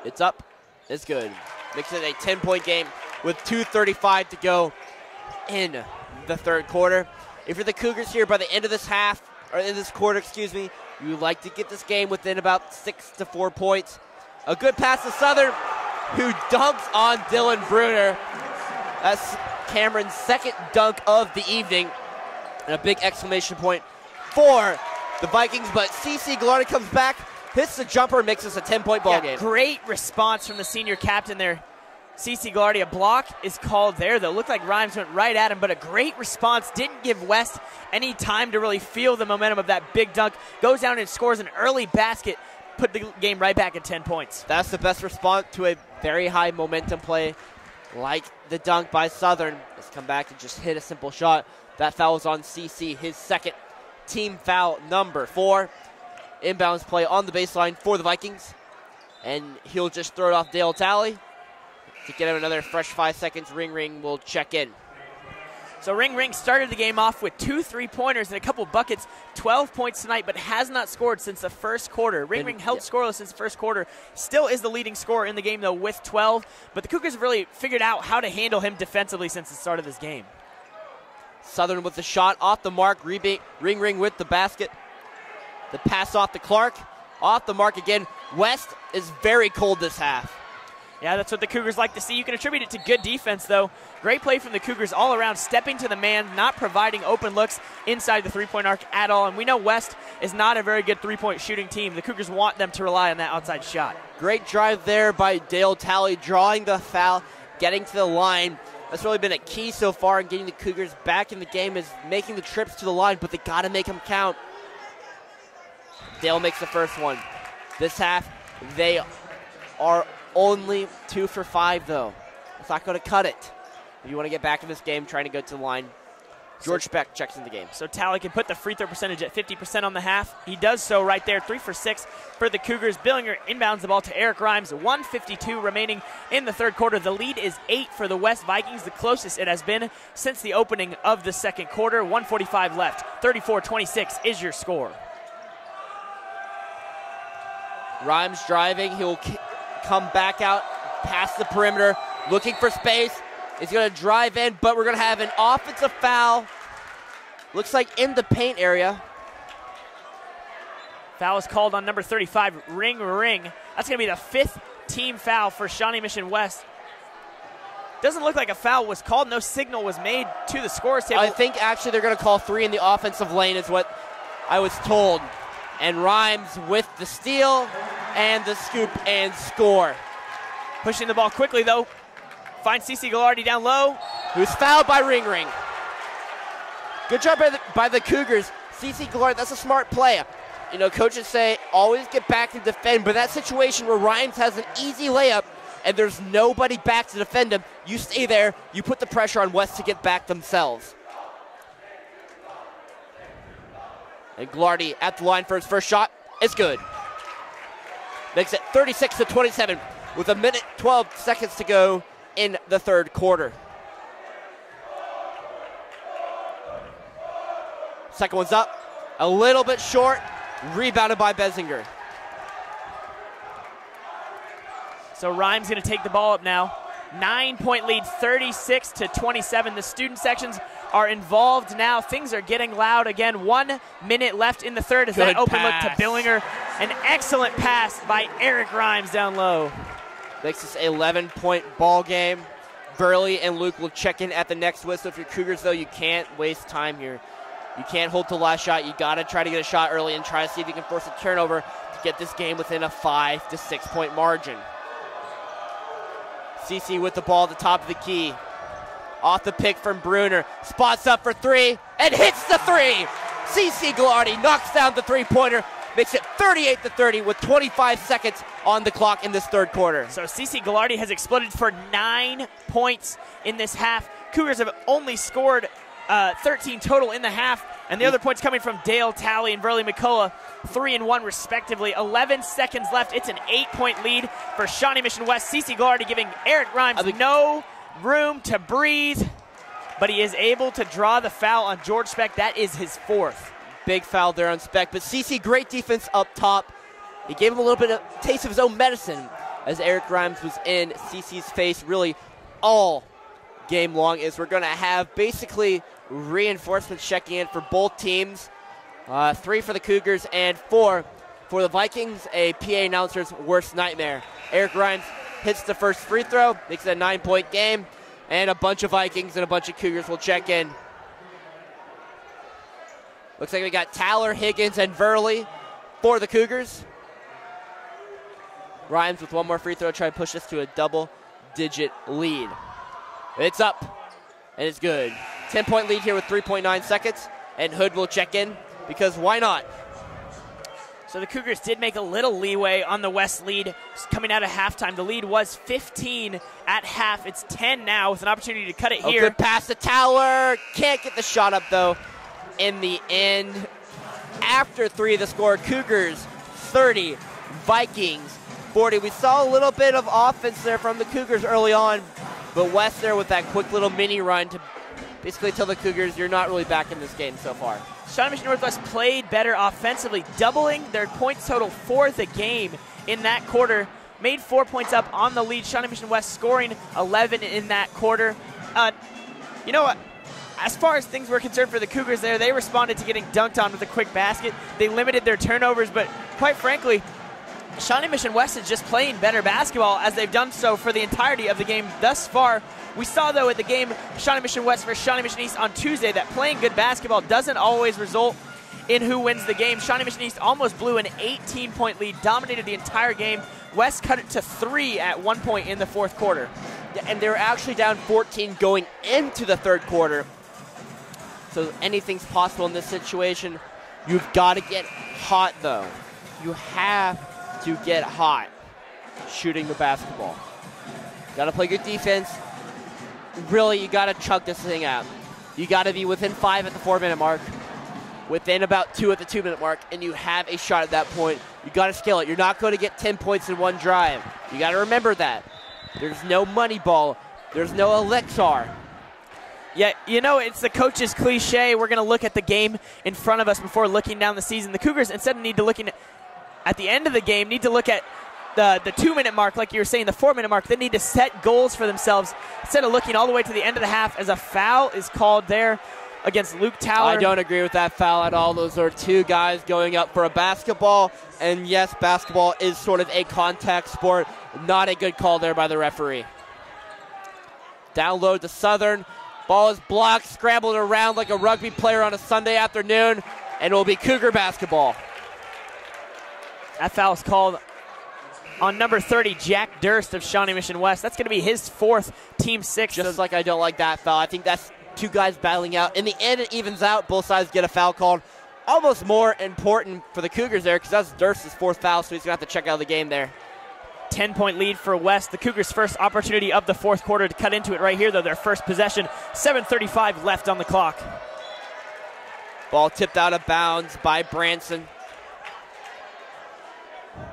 It's up. It's good. Makes it a 10-point game with 2:35 to go in the third quarter. If you're the Cougars here by the end of this half, or in this quarter, excuse me, you would like to get this game within about 6 to 4 points. A good pass to Southern, who dunks on Dylan Bruner. That's Cameron's second dunk of the evening. And a big exclamation point for the Vikings, but CC Gallardi comes back, hits the jumper, and makes this a 10-point ball game. Great response from the senior captain there. CC Gallardi, a block is called there, though. Looked like Rhymes went right at him, but a great response. Didn't give West any time to really feel the momentum of that big dunk. Goes down and scores an early basket, put the game right back at 10 points. That's the best response to a very high momentum play like the dunk by Southern. Let's come back and just hit a simple shot. That foul was on CC, his second team foul, number 4. Inbounds play on the baseline for the Vikings. And he'll just throw it off Dale Talley. To get him another fresh 5 seconds, Ring will check in. So Ring started the game off with 2 3-pointers and a couple buckets, 12 points tonight, but has not scored since the first quarter. Ring held scoreless since the first quarter. Still is the leading scorer in the game, though, with 12. But the Cougars have really figured out how to handle him defensively since the start of this game. Southern with the shot off the mark. Ring with the basket. The pass off to Clark. Off the mark again. West is very cold this half. Yeah, that's what the Cougars like to see. You can attribute it to good defense, though. Great play from the Cougars all around, stepping to the man, not providing open looks inside the three-point arc at all. And we know West is not a very good three-point shooting team. The Cougars want them to rely on that outside shot. Great drive there by Dale Talley, drawing the foul, getting to the line. That's really been a key so far in getting the Cougars back in the game, is making the trips to the line, but they got to make them count. Dale makes the first one. This half, they are only 2 for 5, though. It's not going to cut it. If you want to get back in this game, trying to go to the line, George Speck checks in the game. So Talley can put the free throw percentage at 50% on the half. He does so right there, 3 for 6 for the Cougars. Billinger inbounds the ball to Eric Rhymes. 1:52 remaining in the third quarter. The lead is 8 for the West Vikings, the closest it has been since the opening of the second quarter. 1:45 left. 34-26 is your score. Rhymes driving. He'll come back out past the perimeter, looking for space. He's going to drive in, but we're going to have an offensive foul. Looks like in the paint area. Foul is called on number 35, Ring. That's going to be the 5th team foul for Shawnee Mission West. Doesn't look like a foul was called. No signal was made to the scorer's table. I think actually they're going to call 3 in the offensive lane is what I was told. And Rhymes with the steal and the scoop and score. Pushing the ball quickly, though. Finds CC Gallardi down low. Who's fouled by Ring. Good job by the Cougars. CC Gallardi, that's a smart play. You know, coaches say always get back to defend, but that situation where Rhymes has an easy layup and there's nobody back to defend him, you stay there, you put the pressure on West to get back themselves. And Gallardi at the line for his first shot. It's good. Makes it 36-27 with 1:12 to go in the third quarter. Second one's up. A little bit short. Rebounded by Bessinger. So Rhymes going to take the ball up now. 9-point lead, 36-27. The student sections are involved now. Things are getting loud again. 1 minute left in the third as that open look to Billinger. An excellent pass by Eric Rhymes down low. Makes this 11-point ball game. Burley and Luke will check in at the next whistle. If you're Cougars, though, you can't waste time here. You can't hold to the last shot. You got to try to get a shot early and try to see if you can force a turnover to get this game within a 5 to 6 point margin. CC with the ball at the top of the key. Off the pick from Bruner. Spots up for three and hits the three. CC Gallardi knocks down the three-pointer. Makes it 38-30 with 25 seconds on the clock in this third quarter. So CC Gallardi has exploded for 9 points in this half. Cougars have only scored 13 total in the half, and the other points coming from Dale Talley and Burley McCullough, 3 and 1 respectively. 11 seconds left. It's an 8-point lead for Shawnee Mission West. CC Gallardi giving Eric Rhymes no room to breathe, but he is able to draw the foul on George Speck. That is his fourth. Big foul there on Speck, but CC, great defense up top. He gave him a little bit of taste of his own medicine as Eric Rhymes was in CC's face really all game long, as we're going to have basically reinforcements checking in for both teams. 3 for the Cougars and 4 for the Vikings, a PA announcer's worst nightmare. Eric Rhymes hits the first free throw, makes it a 9-point game, and a bunch of Vikings and a bunch of Cougars will check in. Looks like we got Taller, Higgins, and Verley for the Cougars. Rhymes with one more free throw, try to push this to a double-digit lead. It's up, and it's good. 10-point lead here with 3.9 seconds, and Hood will check in because why not? So the Cougars did make a little leeway on the West lead coming out of halftime. The lead was 15 at half. It's 10 now with an opportunity to cut it here. Good pass to Tower. Can't get the shot up, though. In the end, after 3 the score, Cougars 30, Vikings 40. We saw a little bit of offense there from the Cougars early on, but West there with that quick little mini run to basically tell the Cougars you're not really back in this game so far. Shawnee Mission Northwest played better offensively, doubling their points total for the game in that quarter. Made 4 points up on the lead. Shawnee Mission West scoring 11 in that quarter. You know what? As far as things were concerned for the Cougars there, they responded to getting dunked on with a quick basket. They limited their turnovers, but quite frankly, Shawnee Mission West is just playing better basketball as they've done so for the entirety of the game thus far. We saw, though, at the game Shawnee Mission West versus Shawnee Mission East on Tuesday that playing good basketball doesn't always result in who wins the game. Shawnee Mission East almost blew an 18-point lead, dominated the entire game. West cut it to 3 at one point in the fourth quarter. Yeah, and they were actually down 14 going into the third quarter. So anything's possible in this situation. You've got to get hot, though. You have to get hot shooting the basketball. Got to play good defense. Really, you got to chug this thing out. You got to be within 5 at the 4-minute mark, within about 2 at the 2-minute mark, and you have a shot at that point. You got to scale it. You're not going to get 10 points in one drive. You got to remember that. There's no money ball. There's no elixir. Yeah, you know, it's the coach's cliche. We're going to look at the game in front of us before looking down the season. The Cougars, instead of need to looking at the end of the game, need to look at the 2-minute mark, like you were saying, the 4-minute mark. They need to set goals for themselves instead of looking all the way to the end of the half as a foul is called there against Luke Tower. I don't agree with that foul at all. Those are 2 guys going up for a basketball. And yes, basketball is sort of a contact sport. Not a good call there by the referee. Down low to Southern. Ball is blocked, scrambled around like a rugby player on a Sunday afternoon, and it will be Cougar basketball. That foul is called on number 30, Jack Durst of Shawnee Mission West. That's going to be his 4th, team 6th. Just like I don't like that foul. I think that's 2 guys battling out. In the end, it evens out. Both sides get a foul called. Almost more important for the Cougars there because that's Durst's 4th foul, so he's going to have to check out of the game there. 10-point lead for West. The Cougars' first opportunity of the fourth quarter to cut into it right here, though, their first possession. 7:35 left on the clock. Ball tipped out of bounds by Branson.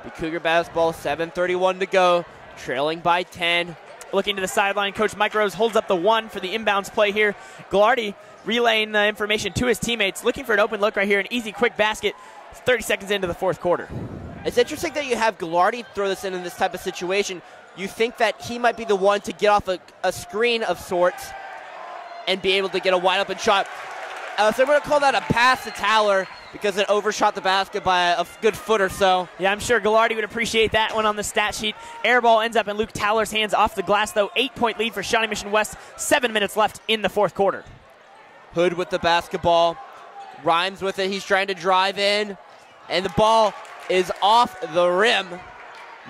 The Cougar basketball, 7:31 to go, trailing by 10. looking to the sideline. Coach Mike Rose holds up the 1 for the inbounds play here. Gallardi relaying the information to his teammates, looking for an open look right here, an easy, quick basket 30 seconds into the fourth quarter. It's interesting that you have Gallardi throw this in this type of situation. You think that he might be the one to get off a screen of sorts and be able to get a wide-open shot. So I'm going to call that a pass to Towler because it overshot the basket by a good foot or so. Yeah, I'm sure Gallardi would appreciate that one on the stat sheet. Air ball ends up in Luke Towler's hands off the glass, though. 8-point lead for Shawnee Mission West. 7 minutes left in the fourth quarter. Hood with the basketball. Rhymes with it. He's trying to drive in, and the ball is off the rim.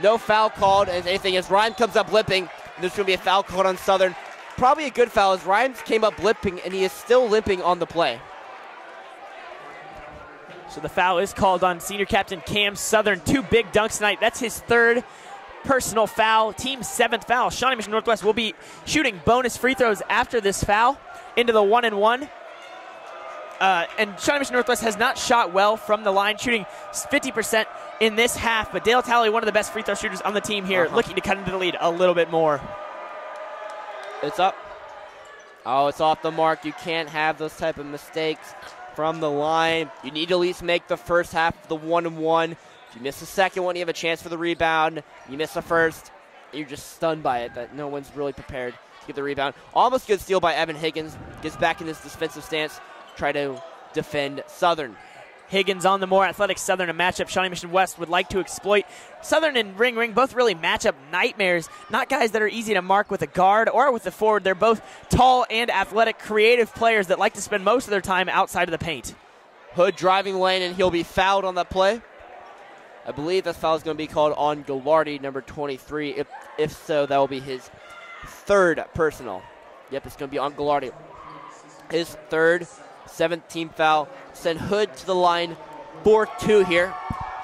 No foul called as anything as Rhymes comes up limping. And there's going to be a foul called on Southern. Probably a good foul as Rhymes came up limping, and he is still limping on the play. So the foul is called on senior captain Cam Southern. 2 big dunks tonight. That's his 3rd personal foul, team's 7th foul. Shawnee Mission Northwest will be shooting bonus free throws after this foul into the 1-and-1. And Shawnee Mission Northwest has not shot well from the line, shooting 50% in this half. But Dale Talley, one of the best free throw shooters on the team here, looking to cut into the lead a little bit more. It's up. Oh, it's off the mark. You can't have those type of mistakes from the line. You need to at least make the first half of the 1-and-1. If you miss the second one, you have a chance for the rebound. You miss the first, you're just stunned by it that no one's really prepared to get the rebound. Almost good steal by Evan Higgins. Gets back in his defensive stance. Try to defend Southern. Higgins on the more athletic Southern, a matchup Shawnee Mission West would like to exploit. Southern and Ring both really matchup nightmares. Not guys that are easy to mark with a guard or with the forward. They're both tall and athletic, creative players that like to spend most of their time outside of the paint. Hood driving lane, and he'll be fouled on that play. I believe that foul is going to be called on Gallardi, number 23. If so, that will be his 3rd personal. Yep, it's going to be on Gallardi. His 3rd, 7th team foul. Send Hood to the line for 2 here.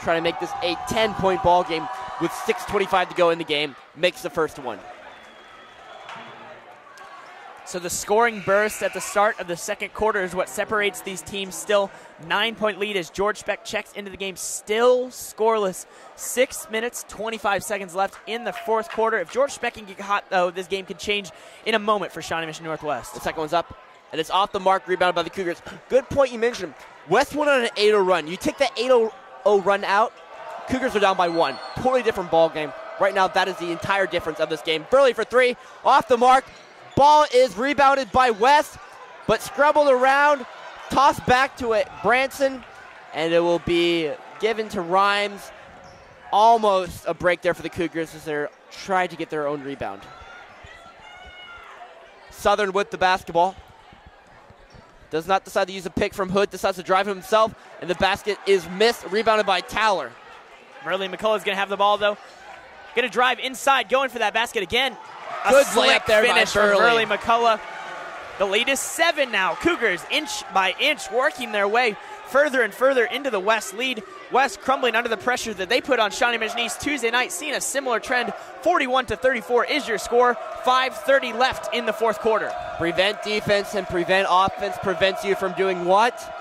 Trying to make this a 10-point ball game with 6:25 to go in the game. Makes the first one. So the scoring burst at the start of the second quarter is what separates these teams. Still 9-point lead as George Speck checks into the game. Still scoreless. 6 minutes, 25 seconds left in the fourth quarter. If George Speck can get hot, though, this game could change in a moment for Shawnee Mission Northwest. The second one's up, and it's off the mark, rebounded by the Cougars. Good point you mentioned. West went on an 8-0 run. You take that 8-0 run out, Cougars are down by 1. Totally different ball game. Right now, that is the entire difference of this game. Burley for 3, off the mark. Ball is rebounded by West, but scrabbled around, tossed back to it, Branson, and it will be given to Rhymes. Almost a break there for the Cougars as they're trying to get their own rebound. Southern with the basketball. Does not decide to use a pick from Hood, decides to drive himself, and the basket is missed, rebounded by Towler. Merlin McCullough's going to have the ball, though. Going to drive inside, going for that basket again. Good a slick layup there finish by from Burley McCullough. The lead is 7 now. Cougars inch by inch working their way further and further into the West lead. West crumbling under the pressure that they put on Shawnee Mission East Tuesday night, seeing a similar trend. 41-34 is your score. 5:30 left in the fourth quarter. Prevent defense and prevent offense prevents you from doing what?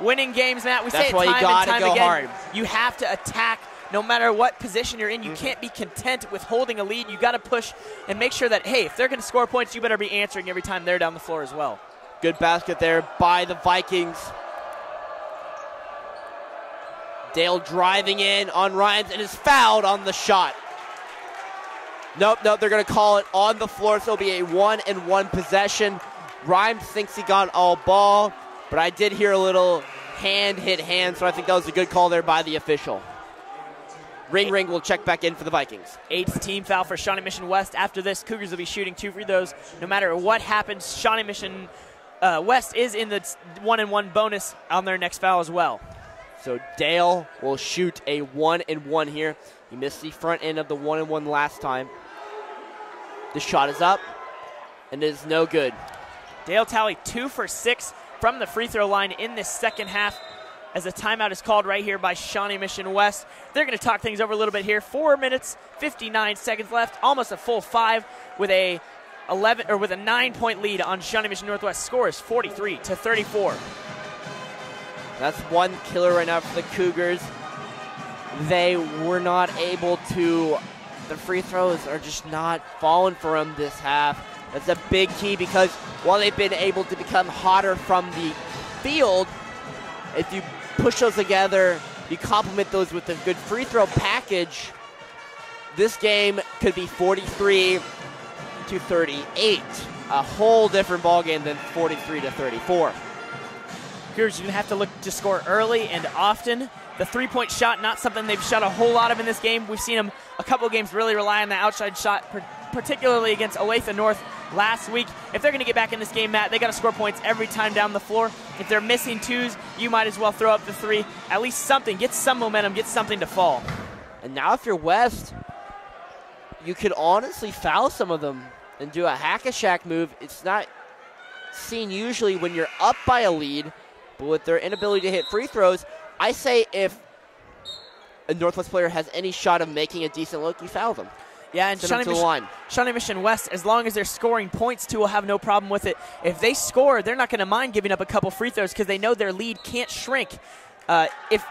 Winning games, Matt. We That's say it why you time gotta and time go again. hard. You have to attack no matter what position you're in. You can't be content with holding a lead. You got to push and make sure that, hey, if they're going to score points, you better be answering every time they're down the floor as well. Good basket there by the Vikings. Dale driving in on Ryans and is fouled on the shot. Nope, they're going to call it on the floor, so it'll be a 1-and-1 possession. Rhymes thinks he got all ball, but I did hear a little hand hit hand, so I think that was a good call there by the official. Ring will check back in for the Vikings. 8th team foul for Shawnee Mission West. After this, Cougars will be shooting 2 free throws. No matter what happens, Shawnee Mission West is in the 1-and-1 bonus on their next foul as well. So Dale will shoot a 1-and-1 here. He missed the front end of the 1-and-1 last time. The shot is up, and it is no good. Dale Talley 2 for 6 from the free throw line in this second half, as a timeout is called right here by Shawnee Mission West. They're going to talk things over a little bit here. 4 minutes, 59 seconds left, almost a full 5 with a 9-point lead on Shawnee Mission Northwest. Score is 43-34. That's one killer right now for the Cougars. They were not able to the free throws are just not falling for them this half. That's a big key because while they've been able to become hotter from the field, if you push those together, you complement those with a good free throw package, this game could be 43 to 38. A whole different ballgame than 43 to 34. Cougars, you're going to have to look to score early and often. The three-point shot, not something they've shot a whole lot of in this game. We've seen them a couple of games really rely on the outside shot, particularly against Olathe North last week. If they're going to get back in this game, Matt, they got to score points every time down the floor. If they're missing twos, you might as well throw up the three. At least something. Get some momentum. Get something to fall. And now if you're West, you could honestly foul some of them and do a hack-a-shack move. It's not seen usually when you're up by a lead, but with their inability to hit free throws, I say if a Northwest player has any shot of making a decent look, you foul them. Yeah, and Shawnee Mission West, as long as they're scoring points too, will have no problem with it. If they score, they're not going to mind giving up a couple free throws because they know their lead can't shrink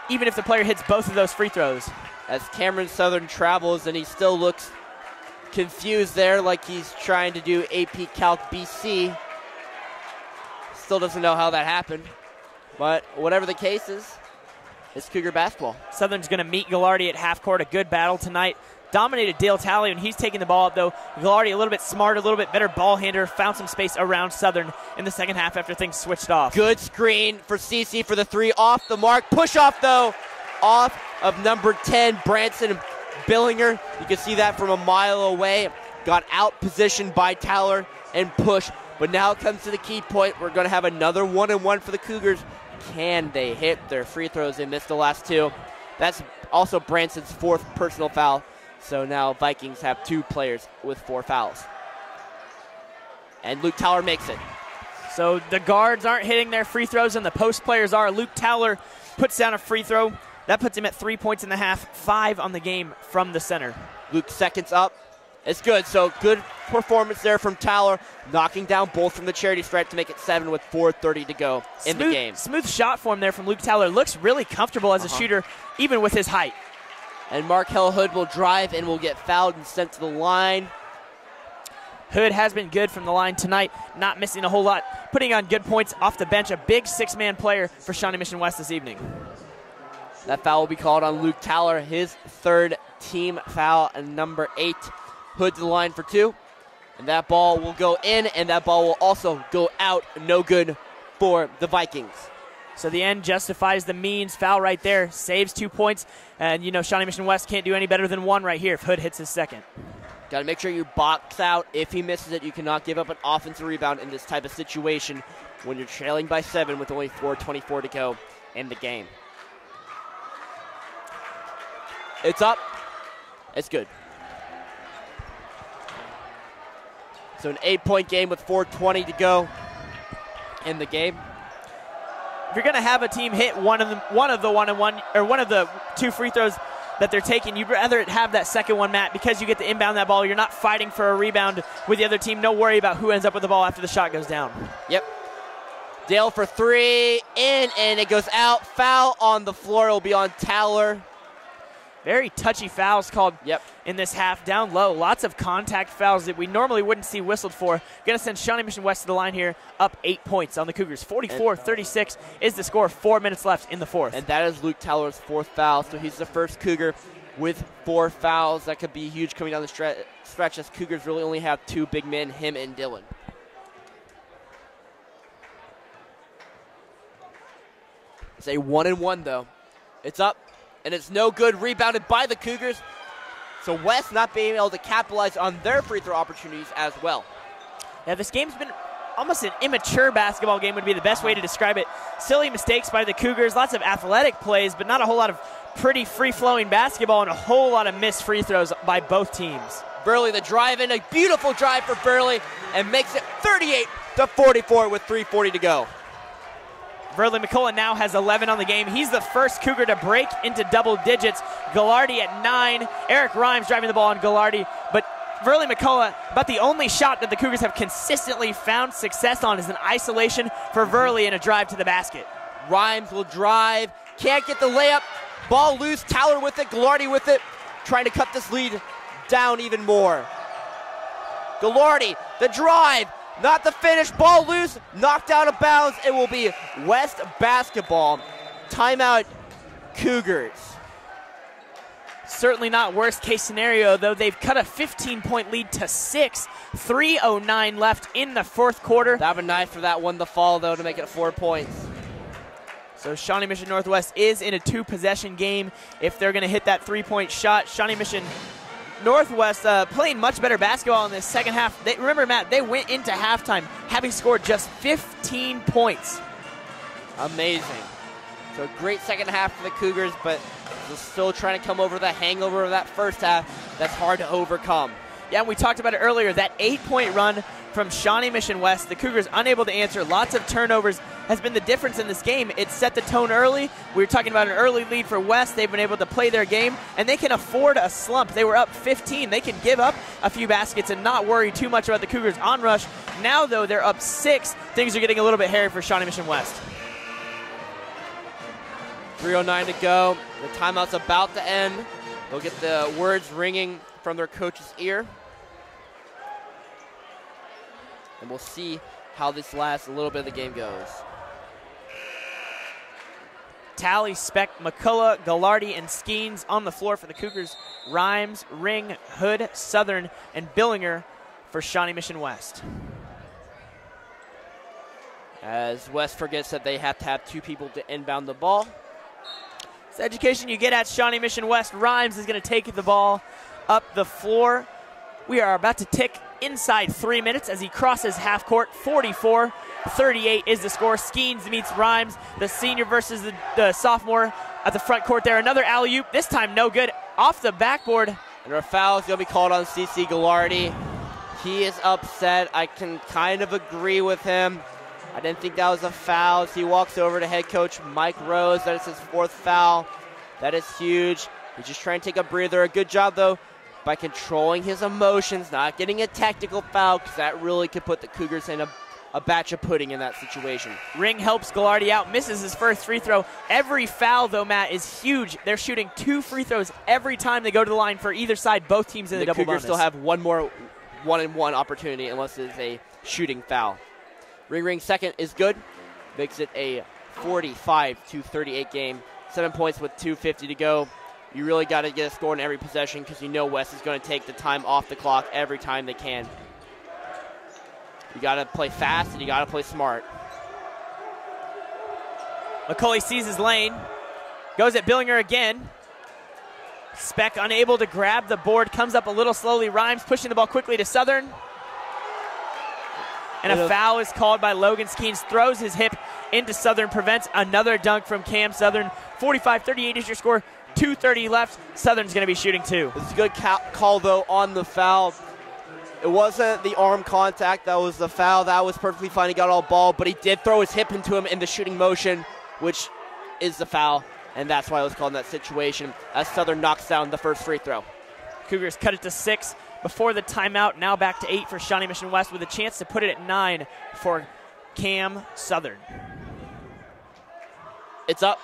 even if the player hits both of those free throws. As Cameron Southern travels, and he still looks confused there like he's trying to do AP Calc BC. Still doesn't know how that happened. But whatever the case is, it's Cougar basketball. Southern's going to meet Ghilardi at half court. A good battle tonight. Dominated Dale Talley, and he's taking the ball up, though. Ghilardi a little bit smarter, a little bit better ball handler, found some space around Southern in the second half after things switched off. Good screen for CC for the three, off the mark. Push off, though, off of number 10, Branson Billinger. You can see that from a mile away. Got out positioned by Tyler and push. But now it comes to the key point. We're going to have another 1-and-1 for the Cougars. Can they hit their free throws? They missed the last two. That's also Branson's fourth personal foul. So now Vikings have two players with 4 fouls. And Luke Towler makes it. So the guards aren't hitting their free throws and the post players are. Luke Towler puts down a free throw. That puts him at 3 points in the half, 5 on the game from the center. Luke seconds up. It's good. So good performance there from Towler, knocking down both from the charity stripe to make it 7 with 4:30 to go in the game. Smooth shot form there from Luke Towler. Looks really comfortable as a shooter, even with his height. And Markel Hood will drive and will get fouled and sent to the line. Hood has been good from the line tonight, not missing a whole lot, putting on good points off the bench. A big 6-man player for Shawnee Mission West this evening. That foul will be called on Luke Towler, his third team foul, and number 8. Hood to the line for 2. And that ball will go in, and that ball will also go out. No good for the Vikings. So the end justifies the means. Foul right there, saves 2 points. And, you know, Shawnee Mission West can't do any better than 1 right here if Hood hits his second. Got to make sure you box out. If he misses it, you cannot give up an offensive rebound in this type of situation when you're trailing by 7 with only 4:24 to go in the game. It's up. It's good. So an 8-point game with 4:20 to go in the game. If you're going to have a team hit one of the 1-and-1 or one of the 2 free throws that they're taking, you'd rather have that second one, Matt, because you get to inbound that ball. You're not fighting for a rebound with the other team. No worry about who ends up with the ball after the shot goes down. Yep. Dale for 3, in, and it goes out. Foul on the floor. It will be on Towler. Very touchy fouls called in this half, down low. Lots of contact fouls that we normally wouldn't see whistled for. Going to send Shawnee Mission West to the line here, up 8 points on the Cougars. 44-36 is the score. 4 minutes left in the fourth. And that is Luke Towler's 4th foul, so he's the first Cougar with 4 fouls. That could be huge coming down the stretch as Cougars really only have 2 big men, him and Dylan. It's a 1-and-1, though. It's up. And it's no good, rebounded by the Cougars. So West not being able to capitalize on their free throw opportunities as well. Yeah, this game's been almost an immature basketball game would be the best way to describe it. Silly mistakes by the Cougars, lots of athletic plays, but not a whole lot of pretty free-flowing basketball and a whole lot of missed free throws by both teams. Burley the drive in, a beautiful drive for Burley, and makes it 38-44 with 3:40 to go. Verley McCullough now has 11 on the game. He's the first Cougar to break into double digits. Ghilardi at 9. Eric Rhymes driving the ball on Ghilardi. But Verley McCullough, about the only shot that the Cougars have consistently found success on is an isolation for Verley and a drive to the basket. Rhymes will drive. Can't get the layup. Ball loose. Towler with it. Ghilardi with it. Trying to cut this lead down even more. Gallardi, the drive, not the finish, ball loose, knocked out of bounds. It will be West basketball. Timeout, Cougars. Certainly not worst case scenario, though. They've cut a 15-point lead to 6. 3:09 left in the fourth quarter. That would be nice for that one to fall, though, to make it 4 points. So Shawnee Mission Northwest is in a 2-possession game if they're going to hit that 3-point shot. Shawnee Mission Northwest playing much better basketball in this second half. Remember, Matt, they went into halftime having scored just 15 points. Amazing. So a great second half for the Cougars, but still trying to come over the hangover of that first half. That's hard to overcome. Yeah, and we talked about it earlier, that 8-point run from Shawnee Mission West. The Cougars unable to answer. Lots of turnovers has been the difference in this game. It set the tone early. We were talking about an early lead for West. They've been able to play their game, and they can afford a slump. They were up 15. They can give up a few baskets and not worry too much about the Cougars' onrush. Now, though, they're up 6. Things are getting a little bit hairy for Shawnee Mission West. 3:09 to go. The timeout's about to end. They'll get the words ringing from their coach's ear. And we'll see how this last little bit of the game goes. Tally, Speck, McCullough, Gallardi, and Skeens on the floor for the Cougars. Rhymes, Ring, Hood, Southern, and Billinger for Shawnee Mission West. As West forgets that they have to have 2 people to inbound the ball. It's the education you get at Shawnee Mission West. Rhymes is going to take the ball up the floor. We are about to tick inside 3 minutes as he crosses half court. 44-38 is the score. Skeens meets Rhymes, the senior versus the sophomore at the front court there. Another alley-oop, this time no good, off the backboard. And a foul is going to be called on C.C. Gallardi. He is upset. I can kind of agree with him. I didn't think that was a foul as he walks over to head coach Mike Rose. That is his 4th foul. That is huge. He's just trying to take a breather. A good job, though, by controlling his emotions, not getting a technical foul, because that really could put the Cougars in a batch of pudding in that situation. Ring helps Gallardi out, misses his first free throw. Every foul, though, Matt, is huge. They're shooting 2 free throws every time they go to the line for either side, both teams in the double bonus. The Cougars still have one more 1-and-1 opportunity unless it is a shooting foul. Ring second is good. Makes it a 45-38 game. 7 points with 2:50 to go. You really got to get a score in every possession because you know West is going to take the time off the clock every time they can. You got to play fast and you got to play smart. McCulley sees his lane. Goes at Billinger again. Speck unable to grab the board. Comes up a little slowly. Rhymes pushing the ball quickly to Southern. And a foul is called by Logan Skeens. Throws his hip into Southern. Prevents another dunk from Cam Southern. 45-38 is your score. 2:30 left. Southern's going to be shooting 2. It's a good call, though, on the foul. It wasn't the arm contact that was the foul. That was perfectly fine. He got all ball, but he did throw his hip into him in the shooting motion, which is the foul, and that's why it was called in that situation as Southern knocks down the first free throw. Cougars cut it to 6 before the timeout. Now back to 8 for Shawnee Mission West with a chance to put it at 9 for Cam Southern. It's up.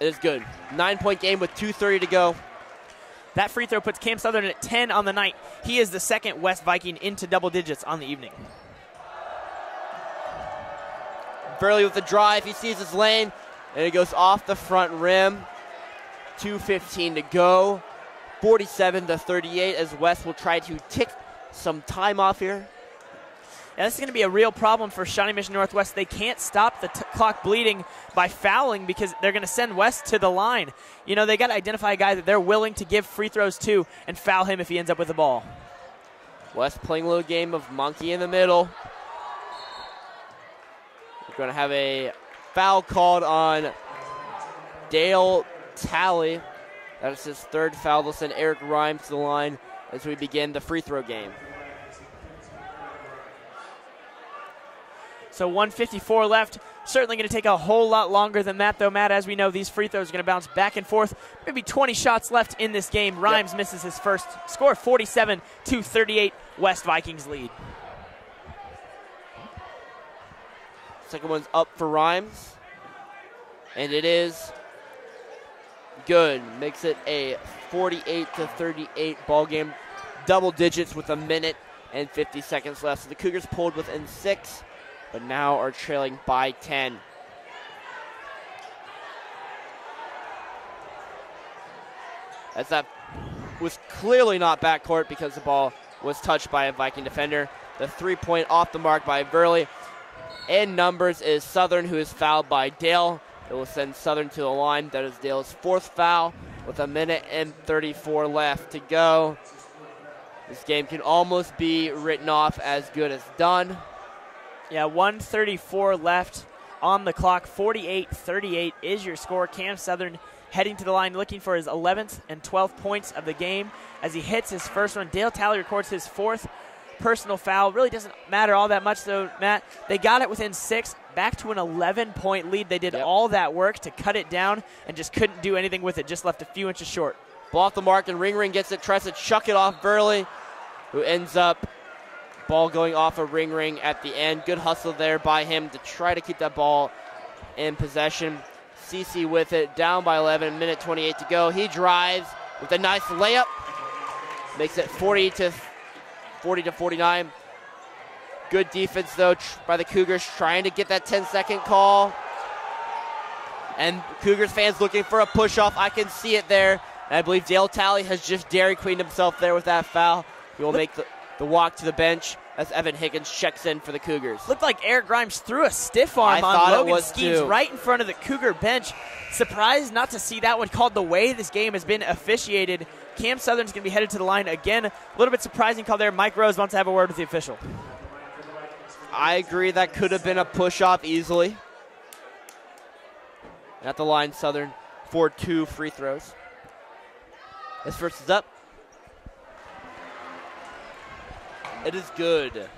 It is good. 9-point game with 2:30 to go. That free throw puts Cam Southern at 10 on the night. He is the second West Viking into double digits on the evening. Burley with the drive. He sees his lane, and it goes off the front rim. 2:15 to go. 47-38 as West will try to tick some time off here. Yeah, this is going to be a real problem for Shawnee Mission Northwest. They can't stop the clock bleeding by fouling because they're going to send West to the line. You know, they got to identify a guy that they're willing to give free throws to and foul him if he ends up with the ball. West playing a little game of monkey in the middle. We're going to have a foul called on Dale Talley. That is his 3rd foul. They'll send Eric Rhymes to the line as we begin the free throw game. So 1:54 left. Certainly going to take a whole lot longer than that, though, Matt. As we know, these free throws are going to bounce back and forth. Maybe 20 shots left in this game. Rhymes misses his first. Score 47-38. West Vikings lead. Second one's up for Rhymes. And it is good. Makes it a 48-38 ball game. double digits with 1 minute and 50 seconds left. So the Cougars pulled within 6, but now are trailing by 10. As that was clearly not backcourt because the ball was touched by a Viking defender. The 3-point off the mark by Burley. In numbers is Southern, who is fouled by Dale. It will send Southern to the line. That is Dale's 4th foul with 1 minute and 34 left to go. This game can almost be written off as good as done. Yeah, 1:34 left on the clock. 48-38 is your score. Cam Southern heading to the line looking for his 11th and 12th points of the game as he hits his first one. Dale Talley records his 4th personal foul. Really doesn't matter all that much though, Matt. They got it within 6, back to an 11-point lead. They did all that work to cut it down and just couldn't do anything with it, just left a few inches short. Ball off the mark, and Ring gets it, tries to chuck it off Burley, who ends up ball going off a Ring at the end. Good hustle there by him to try to keep that ball in possession. CC with it, down by 11, minute 28 to go. He drives with a nice layup, makes it 40 to 49. Good defense, though, by the Cougars, trying to get that 10-second call. And Cougars fans looking for a push-off. I can see it there. And I believe Dale Talley has just Dairy Queened himself there with that foul. He will make the walk to the bench as Evan Higgins checks in for the Cougars. Looked like Eric Grimes threw a stiff arm on Logan Skeens right in front of the Cougar bench. Surprised not to see that one called the way this game has been officiated. Cam Southern's going to be headed to the line again. A little bit surprising call there. Mike Rose wants to have a word with the official. I agree, that could have been a push-off easily. At the line, Southern for 2 free throws. His first is up. It is good. So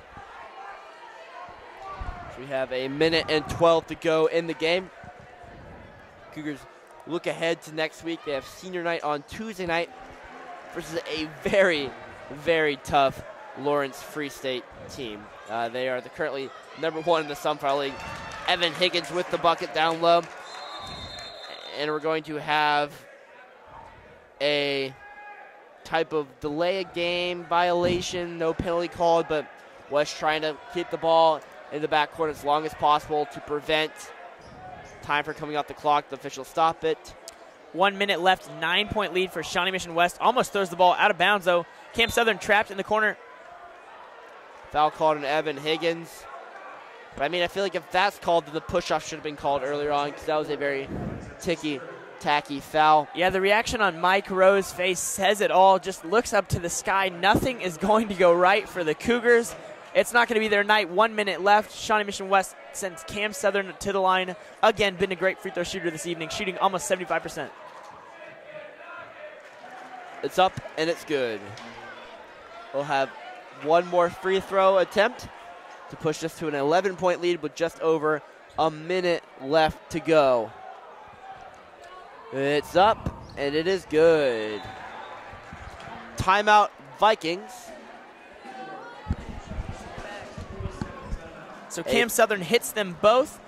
we have a minute and 12 to go in the game. Cougars look ahead to next week. They have senior night on Tuesday night versus a very, very tough Lawrence Free State team. They are currently number 1 in the Sunflower League. Evan Higgins with the bucket down low. And we're going to have a type of delay a game violation, no penalty called, but West trying to keep the ball in the backcourt as long as possible to prevent time for coming off the clock. The officials stop it. 1 minute left, 9-point lead for Shawnee Mission West. Almost throws the ball out of bounds though. Cam Southern trapped in the corner. Foul called on Evan Higgins. But I mean, I feel like if that's called, then the push-off should have been called earlier on because that was a very tacky foul. Yeah, the reaction on Mike Rose's face says it all. Just looks up to the sky. Nothing is going to go right for the Cougars. It's not going to be their night. 1 minute left. Shawnee Mission West sends Cam Southern to the line. Again, been a great free throw shooter this evening, shooting almost 75%. It's up and it's good. We'll have one more free throw attempt to push us to an 11-point lead with just over a minute left to go. It's up, and it is good. Timeout, Vikings. So Cam Southern hits them both.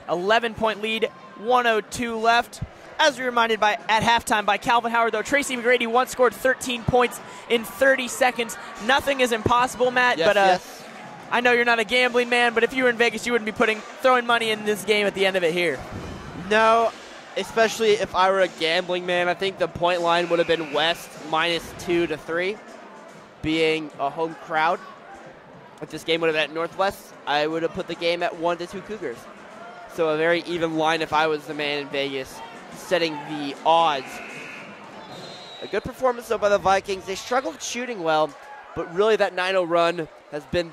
11-point lead, 1:02 left. As we were reminded at halftime by Calvin Howard, though, Tracy McGrady once scored 13 points in 30 seconds. Nothing is impossible, Matt. Yes, but yes. I know you're not a gambling man, but if you were in Vegas, you wouldn't be throwing money in this game at the end of it here. No, especially if I were a gambling man. I think the point line would have been West -2 to 3, being a home crowd. If this game would have been at Northwest, I would have put the game at 1 to 2 Cougars. So a very even line if I was the man in Vegas, setting the odds. A good performance, though, by the Vikings. They struggled shooting well, but really that 9-0 run has been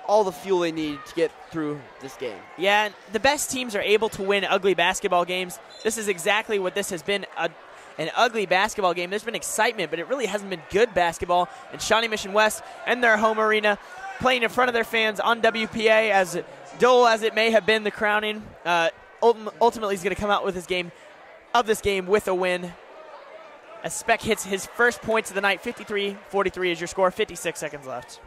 all the fuel they need to get through this game. Yeah, the best teams are able to win ugly basketball games. This is exactly what this has been, an ugly basketball game. There's been excitement, but it really hasn't been good basketball. And Shawnee Mission West and their home arena, playing in front of their fans on WPA, as dull as it may have been the crowning, ultimately he's going to come out with this game with a win. As Speck hits his first points of the night, 53-43 is your score, 56 seconds left.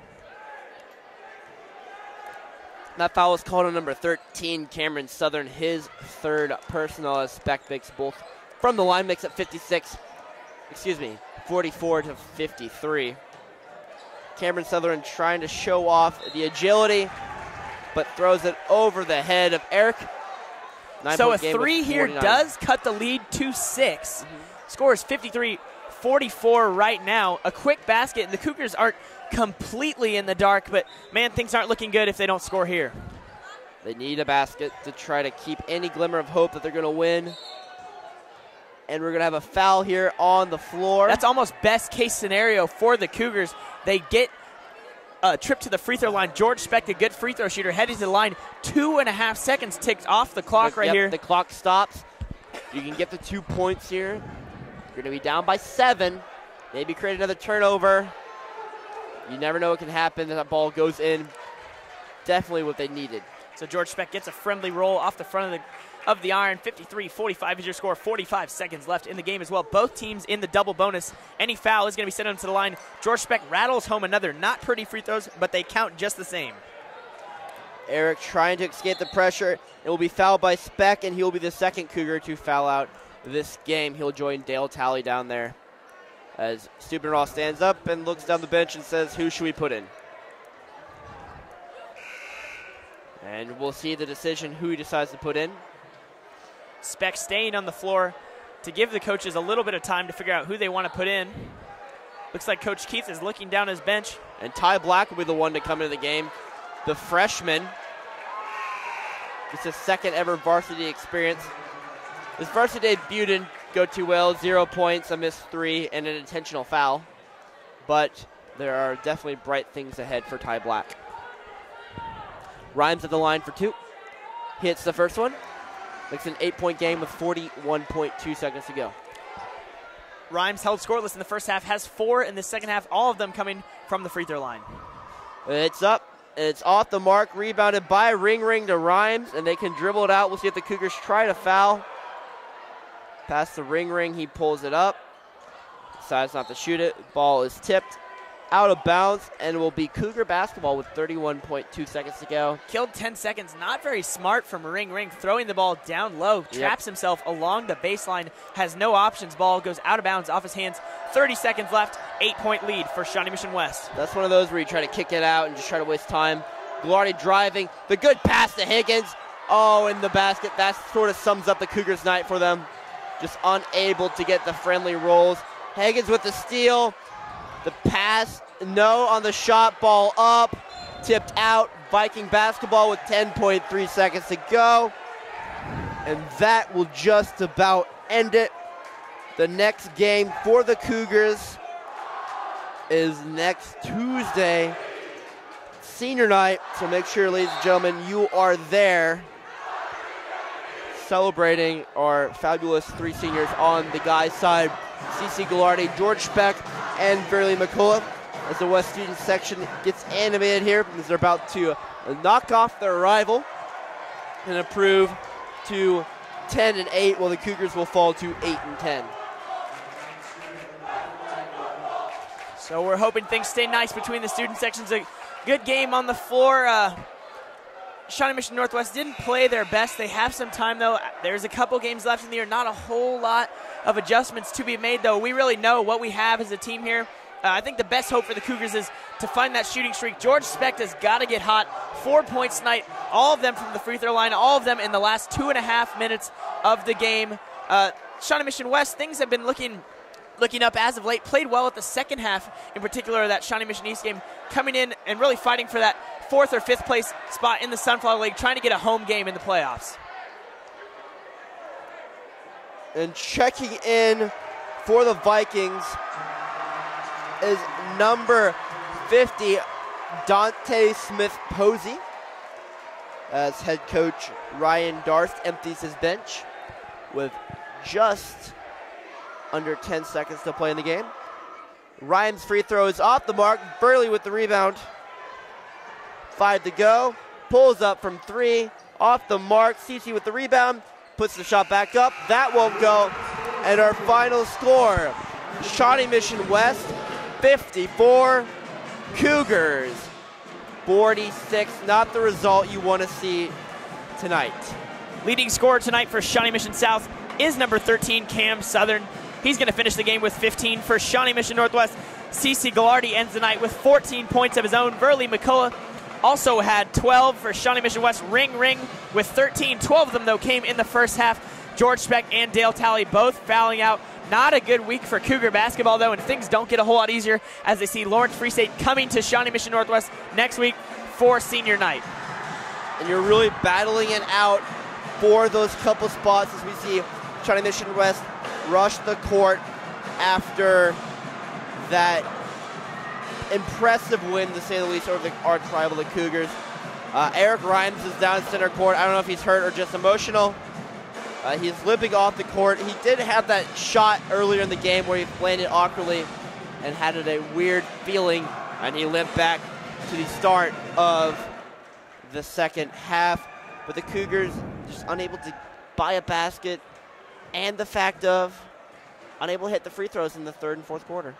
That foul was called on number 13, Cameron Southern, his third personal, as Speck makes both from the line, makes it 44 to 53. Cameron Sutherland trying to show off the agility, but throws it over the head of Eric. So a 3 here does cut the lead to 6. Score is 53-44 right now. A quick basket, and the Cougars aren't completely in the dark, but man, things aren't looking good if they don't score here. They need a basket to try to keep any glimmer of hope that they're going to win. And we're going to have a foul here on the floor. That's almost best case scenario for the Cougars. They get a trip to the free throw line. George Speck, a good free throw shooter, heading to the line. 2.5 seconds ticked off the clock right here. The clock stops. You can get the 2 points here. You're going to be down by 7. Maybe create another turnover. You never know what can happen. That ball goes in. Definitely what they needed. So George Speck gets a friendly roll off the front of the iron. 53-45 is your score. 45 seconds left in the game as well. Both teams in the double bonus. Any foul is going to be sent onto the line. George Speck rattles home another. Not pretty free throws, but they count just the same. Eric trying to escape the pressure. It will be fouled by Speck, and he will be the second Cougar to foul out this game. He'll join Dale Talley down there as Steubenroth stands up and looks down the bench and says, who should we put in? And we'll see the decision who he decides to put in. Speck staying on the floor to give the coaches a little bit of time to figure out who they want to put in. Looks like Coach Keith is looking down his bench. And Ty Black will be the one to come into the game. The freshman. It's his second ever varsity experience. His varsity debut didn't go too well. 0 points, a missed 3, and an intentional foul. But there are definitely bright things ahead for Ty Black. Rhymes at the line for 2. Hits the first one. Makes an 8-point game with 41.2 seconds to go. Rhymes held scoreless in the first half, has 4 in the second half, all of them coming from the free throw line. It's up. It's off the mark. Rebounded by Ring to Rhymes, and they can dribble it out. We'll see if the Cougars try to foul. Past the Ring. He pulls it up. Decides not to shoot it. Ball is tipped out of bounds, and will be Cougar basketball with 31.2 seconds to go. Killed 10 seconds. Not very smart from Ring. Throwing the ball down low. Traps himself along the baseline. Has no options. Ball goes out of bounds off his hands. 30 seconds left. 8-point lead for Shawnee Mission West. That's one of those where you try to kick it out and just try to waste time. Goulardi driving. The good pass to Higgins. Oh, in the basket. That sort of sums up the Cougars' night for them. Just unable to get the friendly rolls. Higgins with the steal. The pass, no on the shot, ball up, tipped out. Viking basketball with 10.3 seconds to go. And that will just about end it. The next game for the Cougars is next Tuesday, senior night. So make sure, ladies and gentlemen, you are there celebrating our fabulous 3 seniors on the guys' side. CC Goulardi, George Speck, and Verley McCullough, as the West student section gets animated here as they're about to knock off their rival and improve to 10-8, while the Cougars will fall to 8-10. So we're hoping things stay nice between the student sections. A good game on the floor. Shawnee Mission Northwest didn't play their best. They have some time, though. There's a couple games left in the year. Not a whole lot of adjustments to be made, though. We really know what we have as a team here. I think the best hope for the Cougars is to find that shooting streak. George Speck has got to get hot. 4 points tonight, all of them from the free throw line, all of them in the last 2.5 minutes of the game. Shawnee Mission West, things have been looking up as of late. Played well at the second half, in particular that Shawnee Mission East game, coming in and really fighting for that 4th or 5th place spot in the Sunflower League, trying to get a home game in the playoffs. And checking in for the Vikings is number 50, Dante Smith-Posey, as head coach Ryan Darst empties his bench with just under 10 seconds to play in the game. Ryan's free throw is off the mark. Burley with the rebound. 5 to go. Pulls up from 3. Off the mark. CC with the rebound. Puts the shot back up. That won't go. And our final score, Shawnee Mission West 54, Cougars 46. Not the result you want to see tonight. Leading scorer tonight for Shawnee Mission South is number 13, Cam Southern. He's going to finish the game with 15 for Shawnee Mission Northwest. CeCe Gallardi ends the night with 14 points of his own. Verley McCullough also had 12 for Shawnee Mission West. Ring with 13. 12 of them, though, came in the first half. George Speck and Dale Talley both fouling out. Not a good week for Cougar basketball, though, and things don't get a whole lot easier as they see Lawrence Free State coming to Shawnee Mission Northwest next week for senior night. And you're really battling it out for those couple spots as we see Shawnee Mission West rush the court after that impressive win, to say the least, over the arch rival, the Cougars. Eric Rhymes is down center court. I don't know if he's hurt or just emotional. He's limping off the court. He did have that shot earlier in the game where he landed awkwardly and had a weird feeling, and he limped back to the start of the second half. But the Cougars just unable to buy a basket, and the fact of unable to hit the free throws in the third and fourth quarter.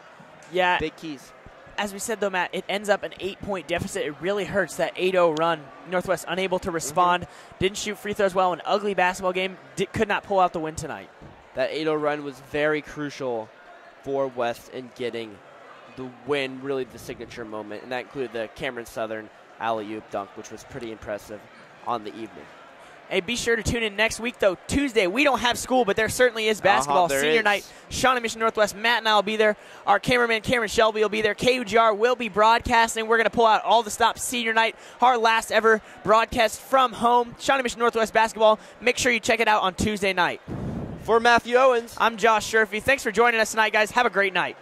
Yeah. Big keys. As we said, though, Matt, it ends up an 8-point deficit. It really hurts, that 8-0 run. Northwest unable to respond. Didn't shoot free throws well. An ugly basketball game. Could not pull out the win tonight. That 8-0 run was very crucial for West in getting the win, really the signature moment, and that included the Cameron Southern alley-oop dunk, which was pretty impressive on the evening. Hey, be sure to tune in next week, though. Tuesday, we don't have school, but there certainly is basketball. Senior night, Shawnee Mission Northwest. Matt and I will be there. Our cameraman, Cameron Shelby, will be there. KUGR will be broadcasting. We're going to pull out all the stops senior night, our last ever broadcast from home. Shawnee Mission Northwest basketball. Make sure you check it out on Tuesday night. For Matthew Owens, I'm Josh Sherfy. Thanks for joining us tonight, guys. Have a great night.